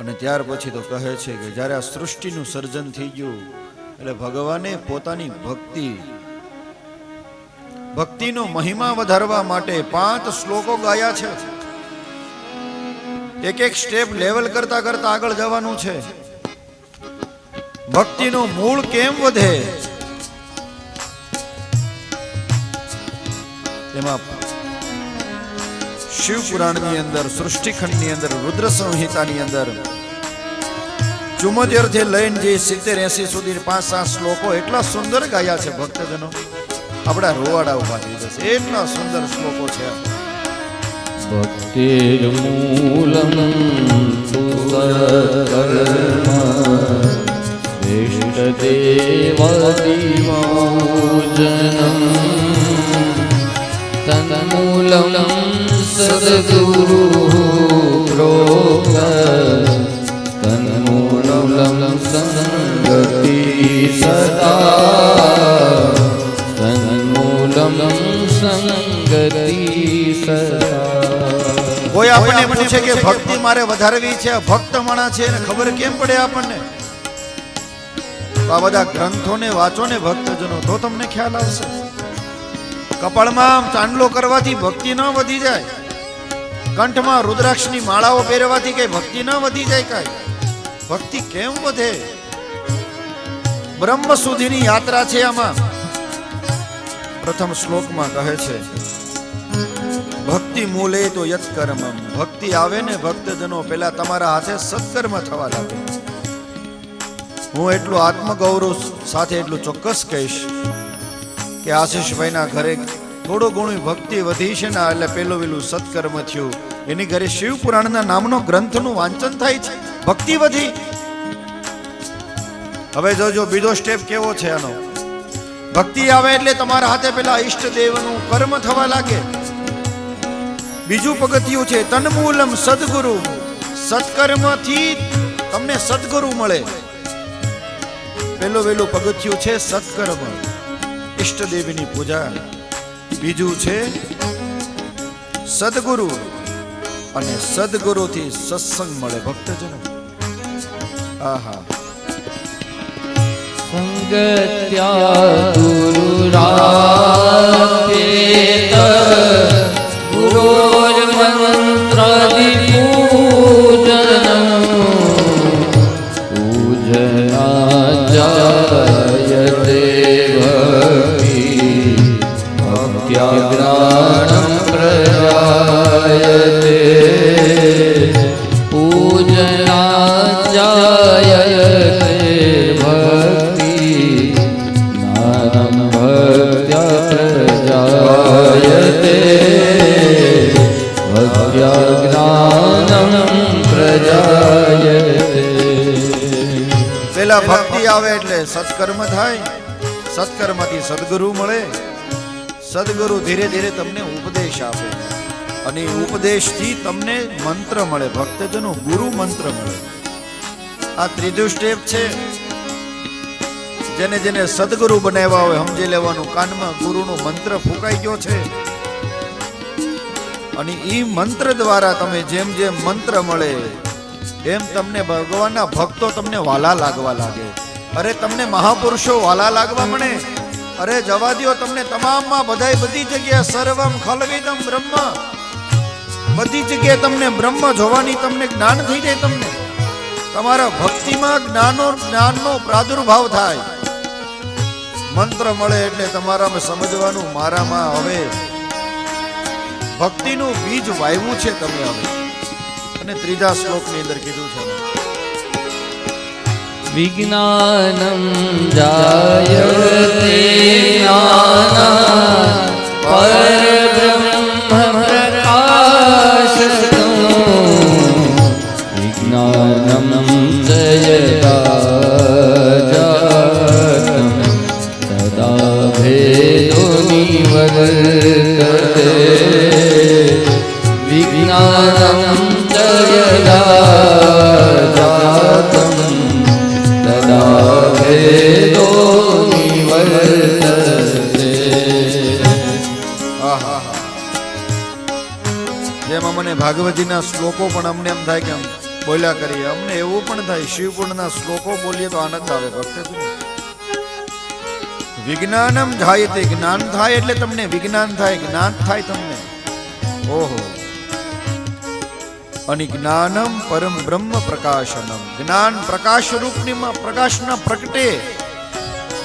અને ત્યાર પછી તો કહે છે કે જ્યારે આ સૃષ્ટિનું સર્જન થઈ ગયું એટલે ભગવાને પોતાની ભક્તિનો મહિમા વધારવા માટે 5 શ્લોકો ગાયા છે. એક સ્ટેપ લેવલ કરતા કરતા આગળ જવાનું છે. ભક્તિનો મૂળ કેમ વધે, એમાં શિવ પુરાણની અંદર, સૃષ્ટિખંડની અંદર, રુદ્ર સંહિતાની અંદર 74 થી લઈને જે 70-80 સુધી 5-7 શ્લોકો એટલા સુંદર ગાયા છે. ભક્તજનો, આપણા રોવાડા ઉભા થઈ જશે, એટલા સુંદર શ્લોકો છે. ભક્તિર્મૂલમ શ્રેષ્ઠદેવાદિવાજનમ તન્મૂલમ સદગુરુ પ્રોક્ત તન્મૂલમ સંગતિ સદા તન્મૂલમ સંગતિ સદા. કોઈ આપણને પૂછે કે ભક્તિ મારે વધારવી છે, ભક્ત માણા છે, એને ખબર કેમ પડે આપણને? આ બધા ગ્રંથોને વાંચો ને ભક્તજનો, તો તમને ખ્યાલ આવશે. કપાળમાં ચાંદલો કરવાથી ભક્તિ ન વધી જાય, કંઠમાં રુદ્રાક્ષની માળાઓ પહેરવાથી કઈ ભક્તિ ન વધી જાય. કાંઈ ભક્તિ કેમ વધે? બ્રહ્મ સુધીની યાત્રા છે આમાં. પ્રથમ શ્લોકમાં કહે છે ભક્તિ મૂલે તો યત્કર્મમ. ભક્તિ આવે ને ભક્તજનો પેલા તમારા હાથે સત્કર્મ થવા લાગે. હું એટલું આત્મગૌરવ સાથે એટલું ચોક્કસ કહીશ કે આશીષભાઈના ઘરે થોડો ઘણું ભક્તિ વધી છે ને એટલે પેલું વેલું સત્કર્મ થયું. એની ઘરે શિવ પુરાણના નામનો ગ્રંથનું વાંચન થાય છે, ભક્તિ વધી. હવે જોજો બીજો સ્ટેપ કેવો છે આનો. ભક્તિ આવે એટલે તમારા હાથે પેલા ઈષ્ટદેવનું કર્મ થવા લાગે. બીજું પગથિયું છે તન્મૂલમ સદગુરુ. સત્કર્મથી તમને સદગુરુ મળે. પેલું વેલું પગથિયું છે સત્કર્મ, ઈષ્ટદેવની પૂજા. બીજું છે સદગુરુ, અને સદગુરુથી સત્સંગ મળે ભક્તજનો. આહા. સંગત્યા ગુરુરાપેત ગુરોર્મંત્રાદિ પૂજનમ પૂજનાચાર્યતે ભક્તિ ભક્ત્યાગ્રાણં પ્રજાયતે પૂજનાચાર્યતે ભક્તિ જ્ઞાનં ભક્ત્યા પ્રજાયતે ભક્ત્યાગ્રાણં પ્રજાયતે. પેલા ભક્તિ આવે એટલે સત્કર્મ થાય, સત્કર્મથી સદગુરુ મળે. સદગુરુ ધીરે ધીરે તમને ઉપદેશ આપે, અને ઉપદેશથી તમને મંત્ર મળે. ભક્તજનો ગુરુ મંત્ર મળે. આ ત્રીજું સ્ટેપ છે. જેને જેને સદગુરુ બનાવ્યા હોય સમજી લેવાનું, કાનમાં ગુરુનો મંત્ર ફૂંકાઈ ગયો છે, અને ઈ મંત્ર દ્વારા તમે જેમ જેમ મંત્ર મળે એમ તમને ભગવાનના ભક્તો તમને વાલા લાગવા લાગે. અરે તમને મહાપુરુષો વાલા લાગવા મળે. અરે જવા દ્યો, તમને તમામમાં બધાય બધી જગ્યાએ સર્વમ ખલવિદમ બ્રહ્મ, બધી જગ્યાએ તમને બ્રહ્મ જોવાની તમને જ્ઞાન થઈ જાય. તમને તમારા ભક્તિમાં જ્ઞાનનો પ્રાદુર્ભાવ થાય. મંત્ર મળે એટલે તમારામાં સમજવાનું મારામાં હવે ભક્તિનું બીજ વાવ્યું છે તમે હવે. અને ત્રીજા શ્લોકની અંદર કીધું છે વિજ્ઞાનં જાયતે જ્ઞાનાત્ પરબ્રહ્મ પ્રકાશતં વિજ્ઞાનં ચ યદા જાતં તદા ભેદો નિવર્તતે વિજ્ઞાનં ચ યદા જાતં તદા ભેદો નિવર્તતે. જેમ અમને ભાગવતીના શ્લોકો પણ અમને એમ થાય કે બોલ્યા કરીએ, અમને એવું પણ થાય શિવપુરાણના શ્લોકો બોલીએ તો આનંદ આવે. ભક્ત વિજ્ઞાનમ જાયતે, જ્ઞાન થાય એટલે તમને વિજ્ઞાન થાય, જ્ઞાન થાય તમને. ઓહો. અને જ્ઞાનમ પરમ બ્રહ્મ પ્રકાશનમ, જ્ઞાન પ્રકાશ રૂપની પ્રકાશના પ્રગટે.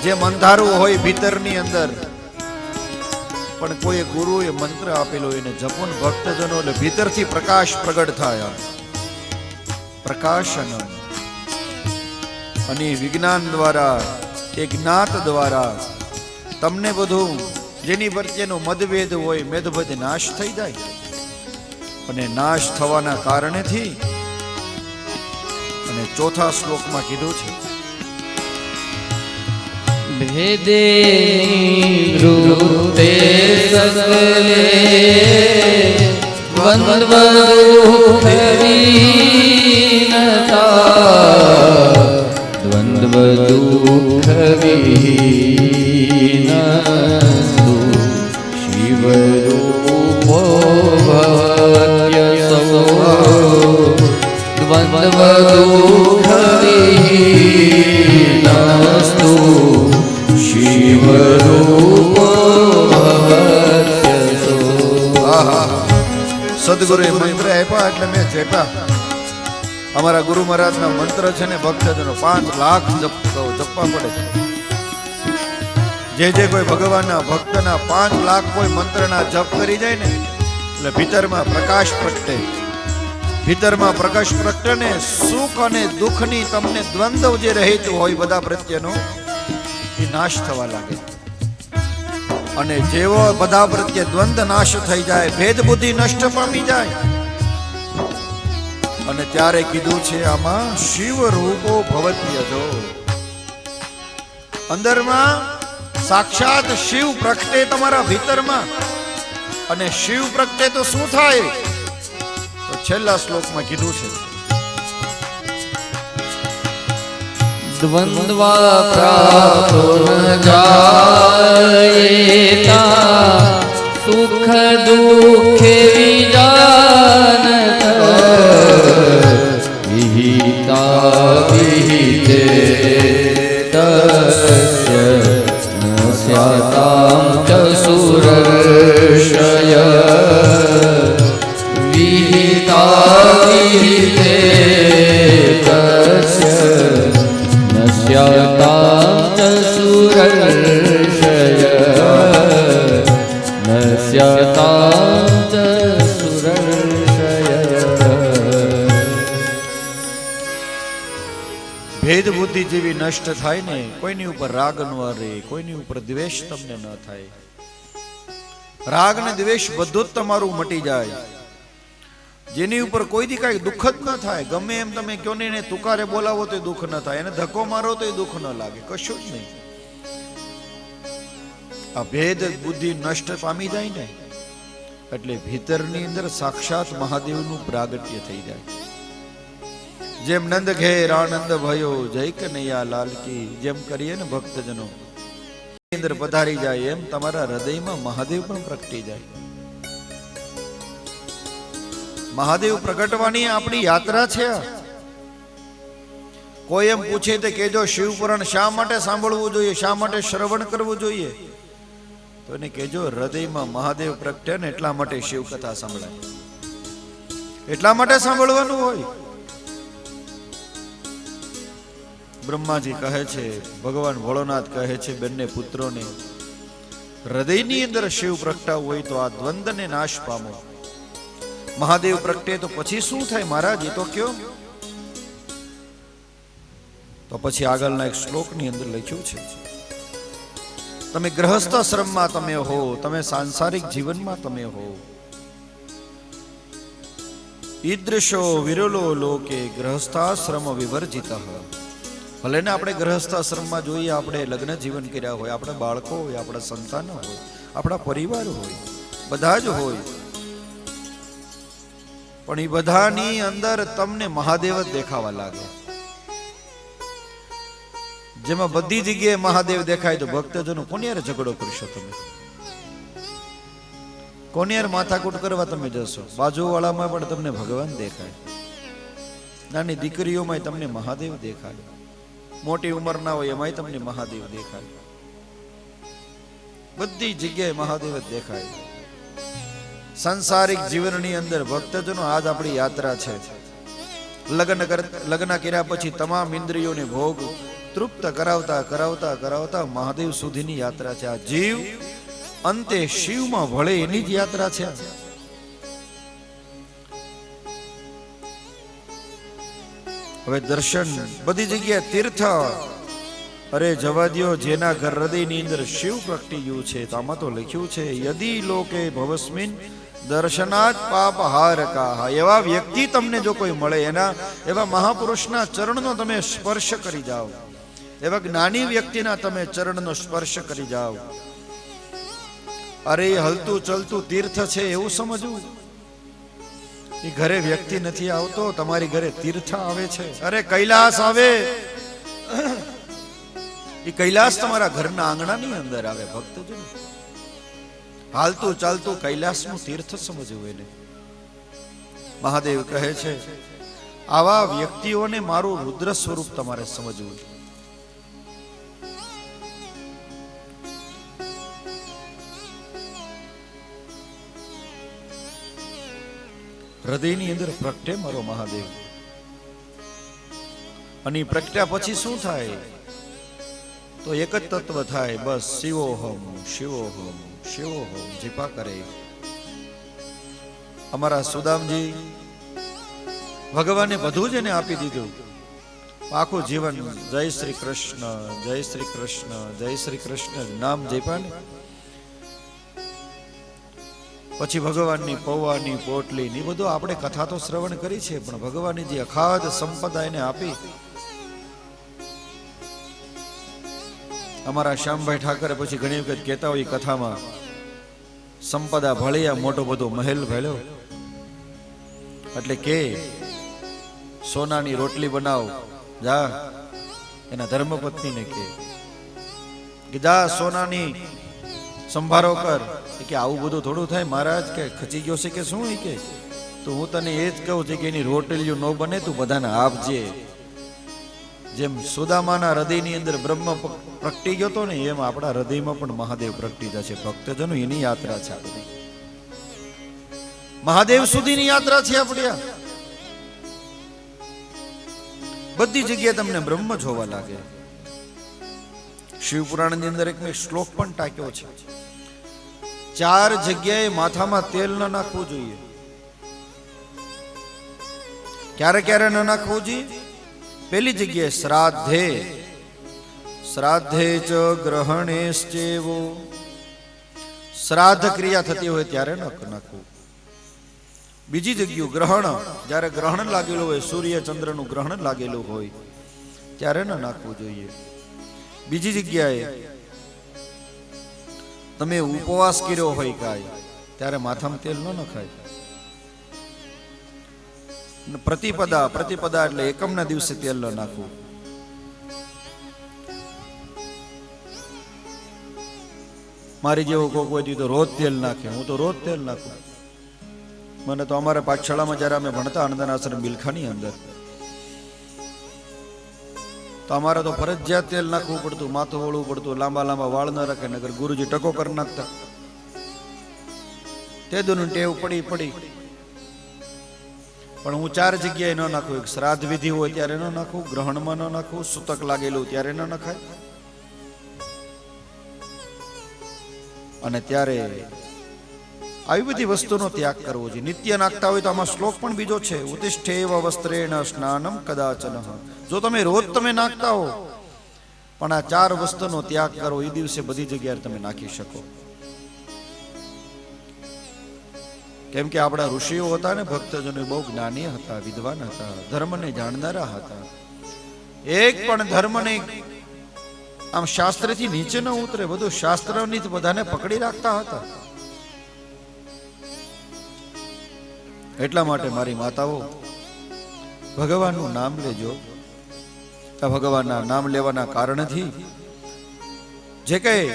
જેમ અંધારું હોય ભીતરની અંદર, પણ કોઈ ગુરુએ મંત્ર આપેલો એને જપન ભક્તજનો એટલે ભીતરથી પ્રકાશ પ્રગટ થાય. પ્રકાશનમ. અને વિજ્ઞાન દ્વારા, એ જ્ઞાત દ્વારા તમને બધું જેની પ્રત્યેનો મતભેદ હોય મેદભેદ નાશ થઈ જાય. અને નાશ થવાના કારણેથી, અને ચોથા શ્લોકમાં કીધું છે ભેદે નિવૃત્તે સકલે દ્વંદ્વ દુઃખ વિહીનતા દ્વંદ્વ દુઃખ વિહીનસ્તુ શિવરૂપો ભવત્યસો દ્વંદ્વ દુઃખ વિહીનસ્તુ શિવરૂપો ભવત્યસો. સદગુરુએ મંત્ર આપ્યા એટલે મેં જેપા. અમારા ગુરુ મહારાજના મંત્ર છે ને ભક્તજનો 5 લાખ જપવા પડે. જે કોઈ ભગવાનના ભક્તના 5 લાખ કોઈ મંત્રના જપ કરી જાય ને, એટલે ભીતરમાં પ્રકાશ પ્રગટે. ભીતરમાં પ્રકાશ પ્રગટે ને સુખ અને દુઃખની તમને દ્વંદ્વ જે રહેતું હોય બધા પ્રત્યેનો એ નાશ થવા લાગે. અને જેવો બધા પ્રત્યે દ્વંદ્વ નાશ થઈ જાય, ભેદ બુદ્ધિ નષ્ટ પામી જાય, અને ત્યારે કીધું છે આમાં શિવ રૂપો ભવત્યજો. અંદરમાં સાક્ષાત શિવ પ્રગટે તમારા ભીતરમાં. અને શિવ પ્રગટે તો શું થાય? તો છેલ્લા શ્લોકમાં કીધું છે દ્વંદ્વા પ્રાપ્તો ન જાયેતા સુખ દુઃખે વિજાનત વિહિતા વિહિતે તસ્ય ન સ્યાતાં ચ સુરર્ષય વિહિતા વિહિતે તસ્ય નશ્યતાં ચ સુરર્ષય નશ્યતાં ચ સુરર્ષય. ભેદ બુદ્ધિ જેવી નષ્ટ થાય ને, કોઈની ઉપર રાગ ન રહે, કોઈની ઉપર દ્વેષ તમને ન થાય. રાગ ને દ્વેષ બધું જ તમારું મટી જાય. જેની ઉપર કોઈ દી કાંઈ દુઃખ જ ન થાય. ગમે એમ તમે કયો ને એને તુકારે બોલાવો તો દુઃખ ન થાય, એને ધક્કો મારો તો દુઃખ ન લાગે, કશું જ નહીં. આ ભેદ બુદ્ધિ નષ્ટ પામી જાય ને એટલે ભીતરની અંદર સાક્ષાત મહાદેવનું પ્રાગટ્ય થઈ જાય. જેમ નંદ ઘેર આનંદ ભયો જય કનૈયા લાલ કી, જેમ કરીએ ને ભક્તજનો અંદર પધારી જાય, એમ તમારા હૃદયમાં મહાદેવ પણ પ્રગટી જાય. મહાદેવ પ્રગટવાની આપણી યાત્રા છે. કોઈ એમ પૂછે તો કેજો શિવપુરાણ શા માટે સાંભળવું જોઈએ, શા માટે શ્રવણ કરવું જોઈએ? તો એને કેજો હૃદયમાં મહાદેવ પ્રગટે ને એટલા માટે શિવ કથા સાંભળાય, એટલા માટે સાંભળવાનું હોય. બ્રહ્માજી કહે છે, ભગવાન ભોળોનાથ કહે છે બંને પુત્રોને, હૃદયની અંદર શિવ પ્રગટાવું હોય તો આ દ્વંદ્વને નાશ પામો. મહાદેવ પ્રગટે તો પછી શું થાય મહારાજ, એ તો કયો? તો પછી આગળના એક શ્લોકની અંદર લખ્યું છે, તમે ગ્રહસ્થાશ્રમમાં તમે હો, તમે સાંસારિક જીવનમાં તમે હો, ઈદૃશો વિરલો લોકે ગ્રહસ્થાશ્રમ વિવર્જિતઃ. ભલે ને આપણે ગ્રહસ્થાશ્રમમાં જોઈએ, આપણે લગ્ન જીવન કર્યા હોય, આપણા બાળકો હોય, આપણા સંતાનો હોય, આપણા પરિવાર હોય, બધા જ હોય, પણ એ બધાની અંદર તમને મહાદેવ જ દેખાવા લાગે. જેમાં બધી જગ્યાએ મહાદેવ દેખાય તો ભક્તજનો કોની યાર ઝઘડો કરશો તમે? કોની યાર માથાકૂટ કરવા તમે જશો? બાજુવાળામાં પણ તમને ભગવાન દેખાય, નાની દીકરીઓમાં તમને મહાદેવ દેખાય, મોટી ઉંમરના હોય એમાંય તમને મહાદેવ દેખાય, બધી જગ્યાએ મહાદેવ જ દેખાય. સંસારિક જીવનની અંદર ભક્તજનો આજ આપણી યાત્રા છે. લગ્ન કર્યા પછી તમામ ઇન્દ્રિયોને ભોગ તૃપ્ત કરાવતા કરાવતા કરાવતા મહાદેવ સુધીની યાત્રા છે. આ જીવ અંતે શિવમાં ભળે એની જ યાત્રા છે. હવે દર્શન બધી જગ્યાએ તીર્થ, અરે જવા દ્યો, જેના ઘર હૃદયની અંદર શિવ પ્રગટી ગયું છે. તો આમાં તો લખ્યું છે, યદી લોકે ભવસ્મિન દર્શનાત પાપ હારકા. એવા વ્યક્તિ તમને જો કોઈ મળે, એના એવા મહાપુરુષના ચરણનો તમે સ્પર્શ કરી જાઓ, એવા જ્ઞાની વ્યક્તિના તમે ચરણનો સ્પર્શ કરી જાઓ. અરે હલતું ચલતું તીર્થ છે એવું સમજવું. એ ઘરે વ્યક્તિ નથી આવતો, તમારી ઘરે તીર્થ આવે છે. અરે કૈલાસ આવે, એ કૈલાસ તમારા ઘરના આંગણાની અંદર આવે. ભક્તજનો હાલતું ચાલતું કૈલાસનું તીર્થ સમજવું એને. મહાદેવ કહે છે, આવા વ્યક્તિઓને મારું રુદ્ર સ્વરૂપ તમારે સમજવું. હૃદયની અંદર પ્રગટે મારો મહાદેવ. અને પ્રગટ્યા પછી શું થાય? તો એક જ તત્વ થાય, બસ શિવોહમ શિવોહમ શિવોહમ જીપા કરે. અમારા સુદામજી ભગવાને બધું જ એને આપી દીધું, આખું જીવન જય શ્રી કૃષ્ણ, જય શ્રી કૃષ્ણ, જય શ્રી કૃષ્ણ નામ જપ્યા ને પછી ભગવાનની પૌવાની પોટલી ની બધું આપણે કથા તો શ્રવણ કરી છે, પણ ભગવાનની જે અખાધ સંપદા એને આપી. અમારા શ્યામભાઈ ઠાકરે પછી ઘણી વખત કહેતા હોય કથામાં, સંપદા ભળિયા મોટો બધો મહેલ ભેળ્યો, એટલે કે સોનાની રોટલી બનાવ, જા એના ધર્મપત્નીને કે જા સોનાની સંભારો કર. કે આવું બધું થોડું થાય મહારાજ, કે ખચી ગયો છે કે શું? કે તો હું તને એ જ કહું છું કે એની રોટલીઓ ન બને તું બધાને આપજે. જેમ સુદામાના હૃદયની અંદર બ્રહ્મ પ્રગટી ગયો હતો ને, એમ આપણા હૃદયમાં પણ મહાદેવ પ્રગટી જશે. ભક્તજનો એની યાત્રા છે આપણી, મહાદેવ સુધીની યાત્રા છે આપણી. બધી જગ્યાએ તમને બ્રહ્મ જોવા લાગે. શિવપુરાણની અંદર એક મેં શ્લોક પણ ટાંક્યો છે, 4 જગ્યાએ માથામાં તેલ ન નાખવું જોઈએ. ક્યારે ક્યારે ન નાખવું જોઈએ? પહેલી જગ્યાએ શ્રાદ્ધે, શ્રાદ્ધે ચ ગ્રહણેશ્ચેવો, શ્રાદ્ધ ક્રિયા થતી હોય ત્યારે ન નાખવું. બીજી જગ્યાએ ગ્રહણ, જ્યારે ગ્રહણ લાગેલું હોય, સૂર્ય ચંદ્રનું ગ્રહણ લાગેલું હોય ત્યારે ન નાખવું જોઈએ. બીજી જગ્યાએ તમે ઉપવાસ કર્યો હોય કાંઈ, ત્યારે માથામાં તેલ ન નખાય. પ્રતિપદા, પ્રતિપદા એટલે એકમના દિવસે તેલ ન નાખવું. મારી જેવો કોઈ કોઈ તો રોજ તેલ નાખે, હું તો રોજ તેલ નાખું. મને તો અમારા પાઠશાળામાં જયારે અમે ભણતા આનંદ આશ્રમ બિલખાની અંદર, તો અમારે તો ફરજિયાત તેલ નાખવું પડતું, માથું વળવું પડતું, લાંબા લાંબા વાળ ન રાખે, નગર ગુરુજી ટકો કરી નાખતા. તે દોનું ટેવ પડી. પણ હું 4 જગ્યાએ ન નાખું. એક શ્રાદ્ધ વિધિ હોય ત્યારે ન નાખું, ગ્રહણમાં ન નાખું, સૂતક લાગેલું ત્યારે ન નખાય, અને ત્યારે આવી બધી વસ્તુનો ત્યાગ કરવો જોઈએ. નિત્ય નાખતા હોય તો આમાં શ્લોક પણ બીજો છે, ઉતિષ્ઠેવ વસ્ત્રેણ સ્નાનમ કદાચન. જો તમે રોજ તમે નાખતા હો, પણ આ 4 વસ્તુનો ત્યાગ કરો, એ દિવસે બધી જગ્યાએ તમે નાખી શકો. કેમ કે આપણા ઋષિઓ હતા ને, ભક્તજનો બહુ જ્ઞાની હતા, વિદ્વાન હતા, ધર્મને જાણનારા હતા. એક પણ ધર્મને આમ શાસ્ત્રથી નીચે ન ઉતરે, બધું શાસ્ત્રની બધાને પકડી રાખતા હતા. એટલા માટે મારી માતાઓ, ભગવાનનું નામ લેજો. આ ભગવાનના નામ લેવાના કારણથી જે કઈ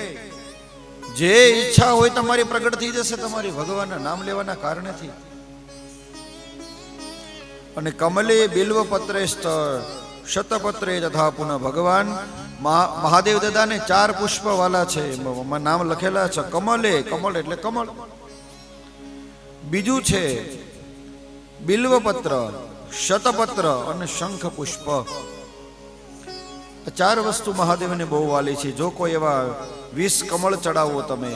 જે ઈચ્છા હોય તમારી પ્રગટ થઈ જશે, તમારી ભગવાનના નામ લેવાના કારણથી. અને કમલે બિલ્વપત્રે શતપત્રે તથા પુનઃ. ભગવાન મહાદેવ દાદાને 4 પુષ્પ વાલા છે, એમાં નામ લખેલા છે. કમલે, કમળ એટલે કમળ. બીજું છે બિલ્વપત્ર, શતપત્ર અને શંખ પુષ્પ. 4 વસ્તુ મહાદેવને બહુ વાલી છે. જો કોઈ એવા 20 કમળ ચડાવો તમે,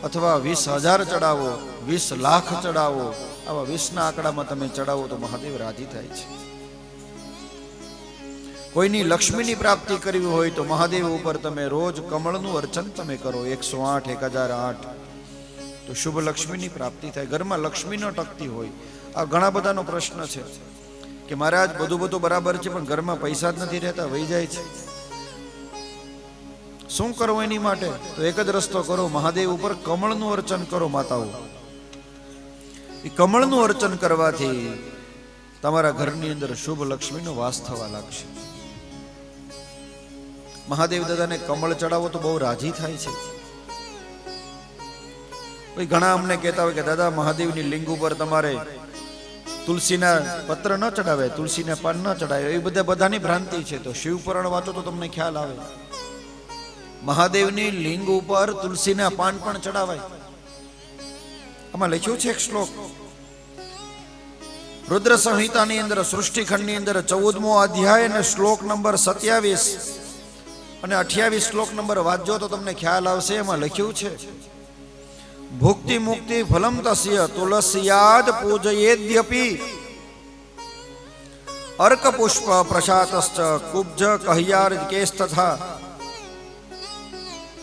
અથવા 20,000 ચડાવો, 20 લાખ ચડાવો, આવા 20ના આંકડામાં તમે ચડાવો તો મહાદેવ રાજી થાય છે. કોઈની લક્ષ્મીની પ્રાપ્તિ કરવી હોય તો મહાદેવ ઉપર તમે રોજ કમળનું અર્ચન તમે કરો, 108, 1008, તો શુભ લક્ષ્મીની પ્રાપ્તિ થાય. ઘરમાં લક્ષ્મી ન ટકતી હોય, આ ઘણા બધાનો પ્રશ્ન છે કે મહારાજ બધું બરાબર છે, પણ ઘરમાં પૈસા જ નથી રહેતા, વહી જાય છે. શું કરવું એની માટે? તો એક જ રસ્તો કરો, મહાદેવ ઉપર કમળનું અર્ચન કરો. માતાઓ, એ કમળનું અર્ચન કરવાથી તમારા ઘરની અંદર શુભ લક્ષ્મીનો વાસ થવા લાગશે. મહાદેવ દાદાને કમળ ચડાવો તો બહુ રાજી થાય છે. ઘણા અમને કહેતા હોય કે દાદા મહાદેવની લિંગ ઉપર તમારે તુલસીના પત્ર ન ચડાવે, તુલસીના પાન ન ચડાવે, એ બધાની ભ્રાંતિ છે. તો શિવપુરાણ વાંચો તો તમને ખ્યાલ આવે. મહાદેવની લિંગ ઉપર તુલસીના પાન પણ ચડાવાય. આમાં લખ્યું છે એક શ્લોક, રુદ્ર સંહિતાની અંદર, સૃષ્ટિખંડની અંદર 14મો અધ્યાય અને શ્લોક નંબર 27 અને 28 શ્લોક નંબર વાંચજો તો તમને ખ્યાલ આવશે. એમાં લખ્યું છે, ભુક્તિ મુક્તિ ફલમ તસ્ય તુલસ્યાદ પૂજયેદ્યપી અર્ક પુષ્પ પ્રશાતશ્ચ કુબ્જ કહિયાર કેશ તથા.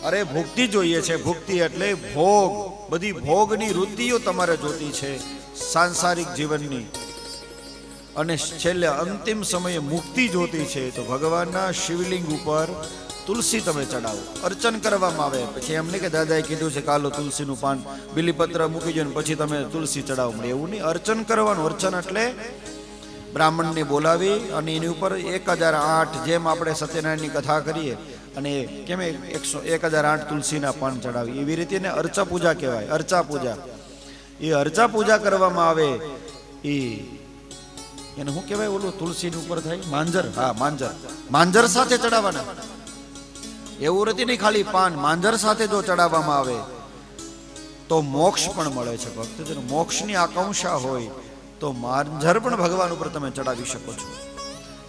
અરે ભુક્તિ જોઈએ છે. ભુક્તિ એટલે ભોગ. બધી ભોગની વૃત્તિઓ તમારે જોતી છે સાંસારિક જીવનની, અને છેલ્લે અંતિમ સમયે મુક્તિ જોતી છે. તો ભગવાનના શિવલિંગ ઉપર તુલસી તમે ચડાવો, અર્ચન કરવામાં આવે. પછી એમને કે દાદાએ કીધું છે કાલો તુલસીનું પાન બિલીપત્ર મૂકી દો ને પછી તમે તુલસી ચડાવો મળે, એવું નહીં. અર્ચન કરવાનું. અર્ચન એટલે બ્રાહ્મણને બોલાવી અને એની ઉપર 1008 જેમ આપણે સત્યનારાયણની કથા કરીએ અને કેમ 1008 તુલસીના પાન ચડાવી, એવી રીતે એને અર્ચા પૂજા કહેવાય. અર્ચા પૂજા, એ અર્ચા પૂજા કરવામાં આવે. એને શું કહેવાય ઓલું તુલસીની ઉપર થાય માંજર? હા, માંજર. માંજર સાથે ચડાવવાના, એવું નથી નહીં ખાલી પાન. માંજર સાથે જો ચડાવવામાં આવે તો મોક્ષ પણ મળે છે. ભક્તજનો, મોક્ષની આકાંક્ષા હોય તો માંજર પણ ભગવાન ઉપર તમે ચડાવી શકો છો.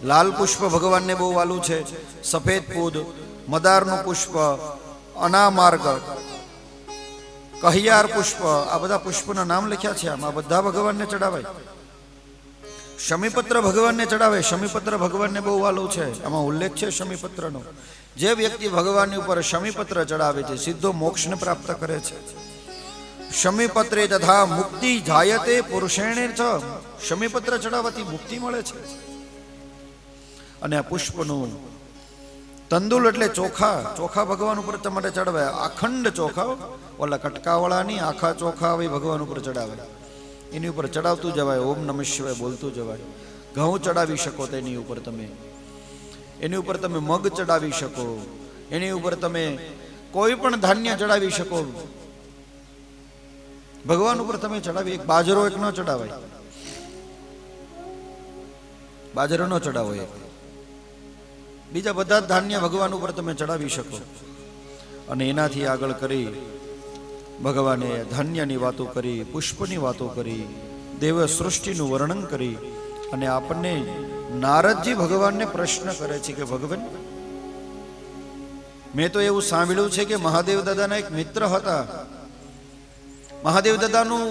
લાલ પુષ્પ ભગવાનને બહુ વાલું છે. સફેદ પૂદ, મદારનું પુષ્પ, અનામાર્ગ, કહિયાર પુષ્પ, આ બધા પુષ્પના નામ લખ્યા છે આમાં. બધા ભગવાનને ચડાવાય. શમીપત્ર ભગવાનને ચડાવે. શમીપત્ર ભગવાનને બહુ વાલું છે. આમાં ઉલ્લેખ છે શમીપત્રનો. જે વ્યક્તિ ભગવાનની ઉપર શમીપત્ર ચડાવે છે સીધો મોક્ષને પ્રાપ્ત કરે છે. શમીપત્રે તથા મુક્તિ જાયતે પુરુષેણે ચ. શમીપત્ર ચડાવવાથી મુક્તિ મળે છે. અને આ પુષ્પનું તંદુલ એટલે ચોખા. ચોખા ભગવાન ઉપર તમારે ચડાવે. અખંડ ચોખા, ઓલા કટકાવાળાની, આખા ચોખા આવી ભગવાન ઉપર ચડાવે. એની ઉપર ચડાવતું જવાય, ઓમ નમઃ શિવાય બોલતું જવાય. ઘઉં ચડાવી શકો તેની ઉપર તમે. એની ઉપર તમે મગ ચડાવી શકો. એની ઉપર તમે કોઈ પણ ધાન્ય ચડાવી શકો. ભગવાન ઉપર તમે ચડાવી. એક બાજરો એક ન ચડાવાય. બાજરો ન ચડાવો. એક બીજા બધા ધાન્ય ભગવાન ઉપર તમે ચડાવી શકો. અને એનાથી આગળ કરી ભગવાને ધાન્યની વાતો કરી, પુષ્પની વાતો કરી, દેવ સૃષ્ટિનું વર્ણન કરી. અને આપણને નારદજી ભગવાનને પ્રશ્ન કરે છે કે ભગવાન, મેં તો એવું સાંભળ્યું છે કે મહાદેવ દાદાના એક મિત્ર હતા. મહાદેવ દાદાનું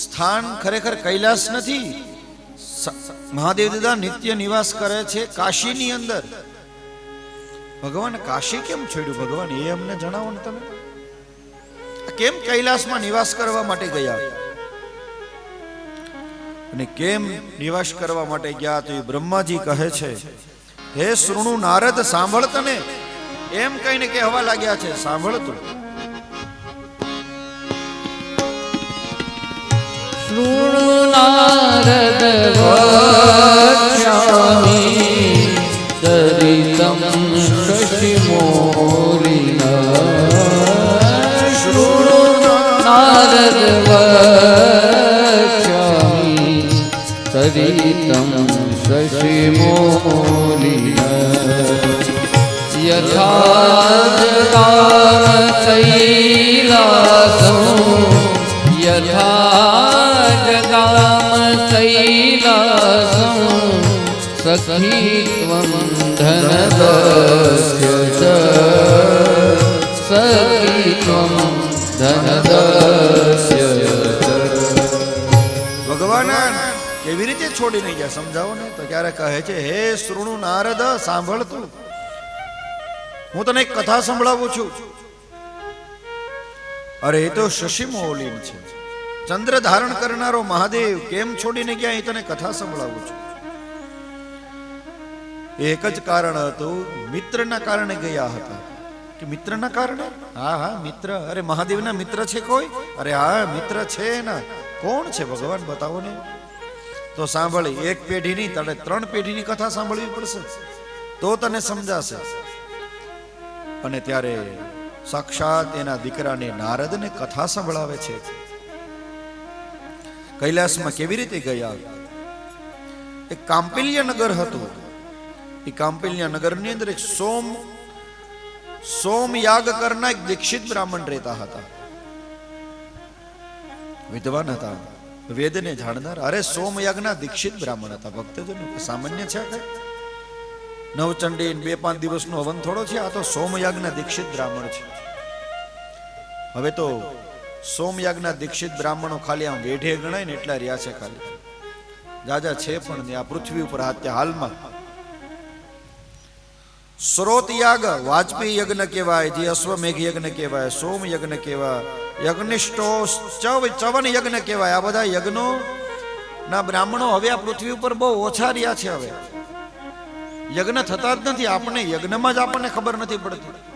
સ્થાન ખરેખર કૈલાસ નથી. મહાદેવ દાદા નિત્ય નિવાસ કરે છે કાશીની અંદર. ભગવાન કાશી કેમ છોડ્યું? ભગવાન એ અમને જણાવો ને તમે. કેમ કૈલાસમાં નિવાસ કરવા માટે ગયા? અને કેમ નિવાસ કરવા માટે ગયા? તો એ બ્રહ્માજી કહે છે, હે શૃણુ નારદ, સાંભળ તને. એમ કહીને કહેવા લાગ્યા છે, સાંભળ તું. શૃણુ નારદ વક્ષ્યામિ ચરિતમ શશિમૌલિના. શૃણુ નારદ વક્ષ્યામિ ચરિતમ શશિમૌલિના. યથા જગામ કૈલાસં યથા જગામ કૈલાસં સખીત્વં ધનદસ્ય ચ. સખીત્વં ધનદસ્ય ચ. ભગવાન કેવી રીતે છોડી નહીં ગયા સમજાવો ને. તો ક્યારે કહે છે, હે શૃણુ નારદ, સાંભળ તું. હું તને એક કથા સંભળાવું છું. અરે એ તો શશિમૌલિન છે. ચંદ્ર ધારણ કરનારો મહાદેવ કેમ છોડીને ગયા એ તને કથા સંભળાવું છું. એક જ કારણ હતું, મિત્રના કારણે ગયા હતા. કે મિત્રના કારણે? હા હા, મિત્ર. અરે મહાદેવના મિત્ર છે કોઈ? અરે હા, મિત્ર છે ના. કોણ છે ભગવાન બતાવો ને. તો સાંભળી, એક પેઢીની તારે 3 પેઢીની કથા સાંભળવી પડશે તો તને સમજાશે. અને ત્યારે સાક્ષાત એના દીકરાને નારદને કથા સંભળાવે છે. કૈલાસમાં કેવી રીતે ગયા? એક કાંપિલ્ય નગર હતું. એ કાંપિલ્ય નગરની અંદર એક સોમ યાગ કરનાર એક દીક્ષિત બ્રાહ્મણ રહેતા હતા. વિદ્વાન હતા, વેદને જાણનાર. અરે સોમયાગના દીક્ષિત બ્રાહ્મણ હતા. ભક્તજનો સામાન્ય છે કે નવચંડી 2-5 દિવસનો હવન થોડો છે. આ તો સોમયાગના દીક્ષિત બ્રાહ્મણ છે. હવે તો સોમયાગના દીક્ષિત બ્રાહ્મણો ખાલી આમ વેઢે ગણાય ને એટલા રહ્યા છે ખાલી, જાજા છે પણ નહીં આ પૃથ્વી ઉપર હાલમાં. સ્રોત યાગ વાજપેયી યજ્ઞ કહેવાય, જે અશ્વમેઘ યજ્ઞ કહેવાય, સોમ યજ્ઞ કહેવાય, યજ્ઞિષ્ઠો ચવન યજ્ઞ કહેવાય. આ બધા યજ્ઞો ના બ્રાહ્મણો હવે આ પૃથ્વી ઉપર બહુ ઓછા રહ્યા છે. હવે યજ્ઞ થતા જ નથી. આપણે યજ્ઞમાં જ આપણને ખબર નથી પડતી.